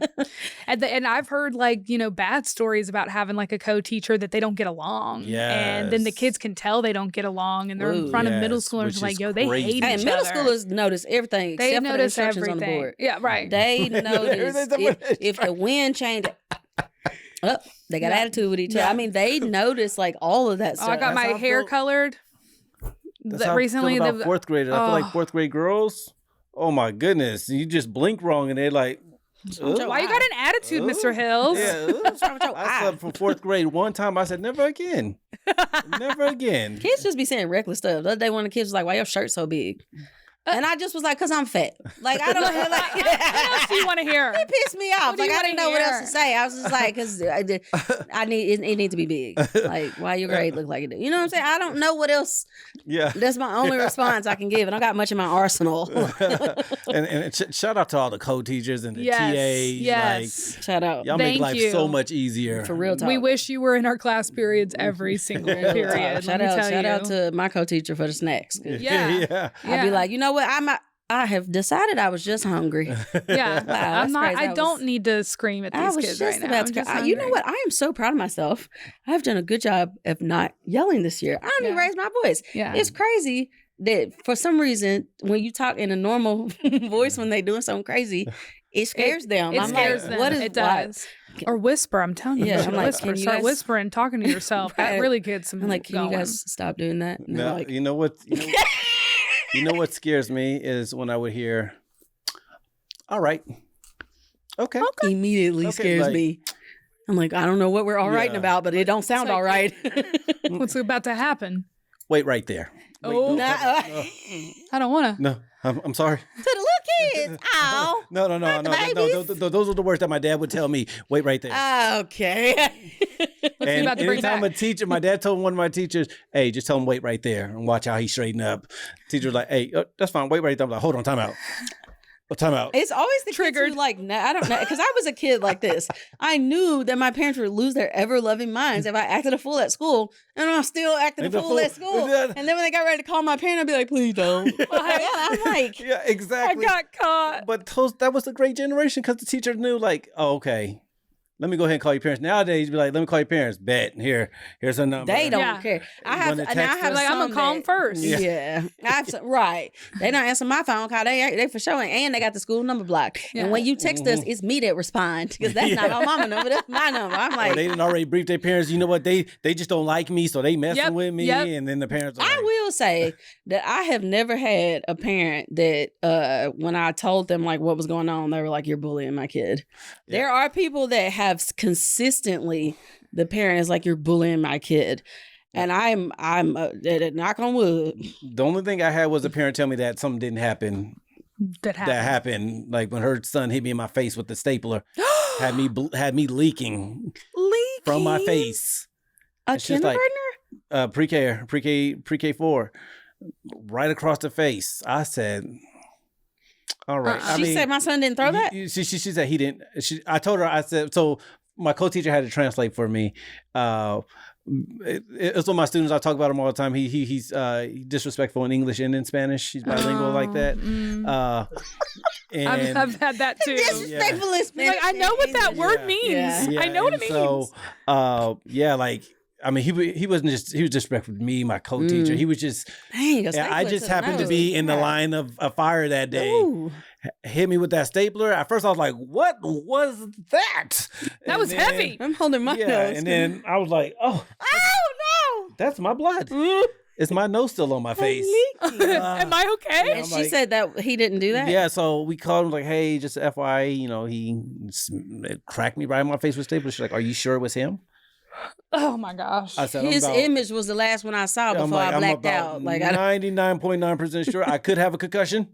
S1: And I've heard like, you know, bad stories about having like a co-teacher that they don't get along. And then the
S3: Yes.
S1: kids can tell they don't get along, and they're in
S2: Ooh.
S1: front of middle
S3: Yes,
S1: schoolers
S3: which
S1: like,
S3: is
S1: yo, they
S3: crazy.
S1: hate
S2: And
S1: each
S2: middle
S1: other.
S2: schoolers notice everything
S1: They
S2: except for the
S1: notice
S2: instructions
S1: everything.
S2: on the board.
S1: Yeah, right.
S2: They notice if the wind changed. They got attitude with each other. I mean, they notice like all of that
S1: Oh,
S2: stuff.
S1: I got my
S3: how I
S1: hair
S3: feel-
S1: colored.
S3: That's how
S1: Recently,
S3: I feel about fourth graders. I feel like fourth grade girls. Oh my goodness! You just blink wrong and they're like, "Ugh."
S1: Why you got an attitude, Mr. Hills?
S3: Yeah,
S2: What's wrong with your
S3: I
S2: eye?
S3: slept from fourth grade one time. I said, never again. Never again.
S2: Kids just be saying reckless stuff. The other day, one of the kids was like, "Why your shirt so big?" And I just was like, "Cause I'm fat." Like I don't
S1: What else do you want to hear?
S2: It pissed me off.
S1: What do
S2: Like
S1: you
S2: I didn't
S1: wanna
S2: know what
S1: hear?
S2: else to say. I was just like, "Cause I need it needs to be big." Like why your grade look like it do? You know what I'm saying? I don't know what else.
S3: Yeah.
S2: That's my only response I can give, and I got much in my arsenal.
S3: and shout out to all the co-teachers and the TAs.
S1: Yes.
S2: Shout out.
S3: Like, y'all make
S1: Thank
S3: life
S1: you.
S3: so much easier.
S2: For real talk.
S1: We wish you were in our class periods every single
S2: Real talk.
S1: period.
S2: Shout out to my co-teacher for the snacks.
S1: Yeah.
S2: I'd be like, you know what? I have decided I was just hungry.
S1: Yeah.
S2: Wow,
S1: I'm
S2: that's
S1: not.
S2: crazy.
S1: I don't need to scream at
S2: I
S1: these
S2: was
S1: kids
S2: just
S1: right now.
S2: about
S1: I'm
S2: to.
S1: just
S2: You know
S1: hungry.
S2: what? I am so proud of myself. I've done a good job of not yelling this year. I don't even
S1: Yeah.
S2: raise my voice.
S1: Yeah.
S2: It's crazy that for some reason when you talk in a normal voice when they doing something crazy, it scares them.
S1: It
S2: I'm
S1: scares
S2: like,
S1: them.
S2: what is
S1: It
S2: why-
S1: does. Or whisper. I'm telling you.
S2: Yeah,
S1: you should
S2: I'm like,
S1: whisper.
S2: can you
S1: Start
S2: guys-
S1: whispering, talking to yourself. That
S2: Right.
S1: really gets some.
S2: I'm like, can you
S1: going.
S2: guys stop doing that? And they're
S3: No,
S2: like,
S3: you know what? You know what scares me is when I would hear, "All right, okay."
S2: immediately
S3: Okay,
S2: scares
S3: like-
S2: me. I'm like, I don't know what we're all writing
S3: Yeah.
S2: about, but it don't sound
S1: like-
S2: all right.
S1: What's about to happen?
S3: Wait right there. Wait,
S1: Oh.
S3: don't-
S2: Nah,
S1: I don't want to.
S3: no, I'm sorry.
S2: to the little kids. Ow.
S3: No.
S2: Not the babies.
S3: Those are the words that my dad would tell me. Wait right there.
S2: Okay.
S1: What's he
S3: And
S1: about to bring
S3: anytime
S1: back?
S3: a teacher, my dad told one of my teachers, "Hey, just tell him wait right there and watch how he straighten up." Teacher was like, "Hey, that's fine. Wait right there." I'm like, "Hold on, time out. Time out."
S2: It's always the
S1: Triggered.
S2: kids who like, I don't know, because I was a kid like this. I knew that my parents would lose their ever-loving minds if I acted a fool at school, and I'm still acting a
S3: And the
S2: fool at
S3: fool-
S2: school.
S3: Yeah.
S2: And then when they got ready to call my parent, I'd be like, please don't. I'm like,
S3: Yeah,
S1: I
S3: exactly.
S1: got caught.
S3: But that was a great generation because the teacher knew, like, oh, okay, let me go ahead and call your parents. Nowadays, you'd be like, let me call your parents. Bet. Here's her number.
S2: They don't
S1: Yeah.
S2: care. I have
S3: wanna
S2: like
S3: text
S1: Like, I'm gonna call them first.
S2: Yeah, I have some, right. They don't answer my phone call. They for sure, and they got the school number blocked.
S1: Yeah.
S2: And when you text us, it's me that respond because that's not my mama number. That's my number. I'm
S3: Or
S2: like,
S3: they didn't already brief their parents. You know what? They just don't like me, so they messing with me.
S1: Yep.
S3: And then the parents are
S2: I
S3: like,
S2: will say that I have never had a parent that when I told them like what was going on, they were like, "You're bullying my kid."
S3: Yeah.
S2: There are people that have consistently the parent is like, "You're bullying my kid," and I'm knock on wood.
S3: the only thing I had was a parent tell me that something didn't happen.
S1: That happened.
S3: That happened. Like when her son hit me in my face with the stapler, had me leaking from my face.
S2: A
S3: It's just like,
S2: kindergartner?
S3: pre-K 4, right across the face. I said, all right. I
S2: She
S3: mean,
S2: said my son didn't throw that.
S3: She said he didn't. I told her, I said, so my co-teacher had to translate for me. It's one of my students. I talk about him all the time. He's disrespectful in English and in Spanish. He's bilingual like that. And
S1: I've had that too.
S2: Disrespectful in Spanish.
S1: Like, I know what that word means.
S2: Yeah.
S1: I know what it means.
S3: So, like, I mean, he was disrespectful to me, my co-teacher. He was just,
S2: Dang, a
S3: I
S2: stapler
S3: just
S2: to the
S3: happened to
S2: nose.
S3: be in the line of a fire that day.
S2: Ooh.
S3: Hit me with that stapler. At first, I was like, "What was that?"
S1: That was heavy.
S2: I'm holding my
S3: Yeah,
S2: nose.
S3: and then I was like, "Oh,
S2: oh
S3: that's my blood. It's my nose still on my face."
S1: Am I okay?
S2: no! And she said that he didn't do that.
S3: Yeah, so we called him like, "Hey, just FYI, he cracked me right in my face with stapler." She's like, "Are you sure it was him?"
S1: Oh my gosh.
S3: I said,
S2: His image was the last one I saw before I blacked out. Like, I
S3: 99.9% sure I could have a concussion.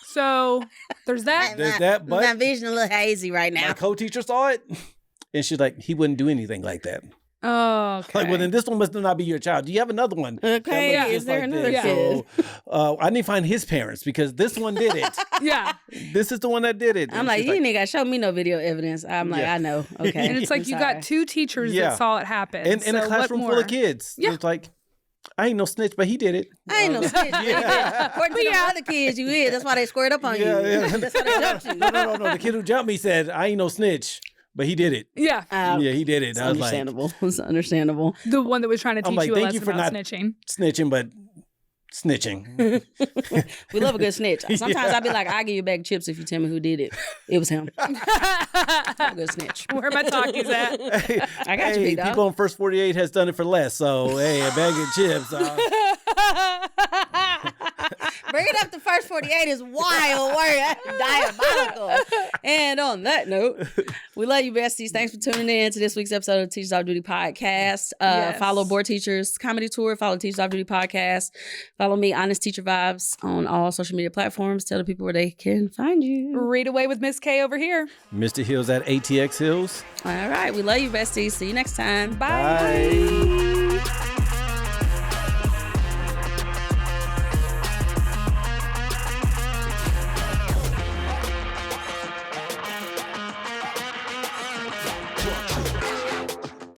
S1: So there's that.
S3: There's that, but
S2: my vision a little hazy right
S3: my
S2: now.
S3: co-teacher saw it, and she's like, "He wouldn't do anything like that."
S1: Oh, okay.
S3: Like, well, then this one must not be your child. Do you have another one?
S2: Okay,
S3: that looks
S2: is
S3: just
S2: there
S3: like
S2: another
S3: this?
S2: kid?
S3: So, I need to find his parents because this one did it.
S1: Yeah.
S3: This is the one that did it.
S2: I'm
S3: And
S2: like,
S3: she's
S2: you ain't got to show me no video evidence. I'm like,
S3: Yeah.
S2: I know. Okay.
S1: And it's like
S2: I'm
S1: you
S2: sorry.
S1: got two teachers
S3: Yeah.
S1: that saw it happen.
S3: in
S1: So
S3: a
S1: what
S3: classroom full
S1: more?
S3: of kids.
S1: Yeah.
S3: It's like, I ain't no snitch, but he did it.
S2: I ain't no snitch.
S3: Yeah.
S2: According to the other kids, you is. That's why they squared up on you.
S3: Yeah.
S2: That's why they jumped you.
S3: No. The kid who jumped me said, I ain't no snitch, but he did it.
S1: Yeah.
S3: Yeah, he did it.
S2: It's
S3: I was like,
S2: understandable. It's understandable.
S1: The one that was trying to
S3: I'm
S1: teach
S3: like,
S1: you a
S3: thank
S1: lesson
S3: you for
S1: about
S3: not-
S1: snitching.
S3: snitching, but snitching.
S2: We love a good snitch. Sometimes I'll be like, I'll give you a bag of chips if you tell me who did it. It was him. A good snitch.
S1: Where my talkies at?
S2: I got you,
S3: Hey,
S2: big dog.
S3: people on First 48 has done it for less. So, hey, a bag of chips.
S2: Bring it up to First 48 is wild word. That's diabolical. And on that note, we love you, besties. Thanks for tuning in to this week's episode of Teachers Off Duty Podcast.
S1: Yes.
S2: Follow Board Teachers Comedy Tour. Follow Teachers Off Duty Podcast. Follow me, Honest Teacher Vibes, on all social media platforms. Tell the people where they can find you.
S1: Read away with Miss K over here.
S3: Mr. Hills at ATX Hills.
S2: All right. We love you, besties. See you next time.
S1: Bye.
S3: Bye.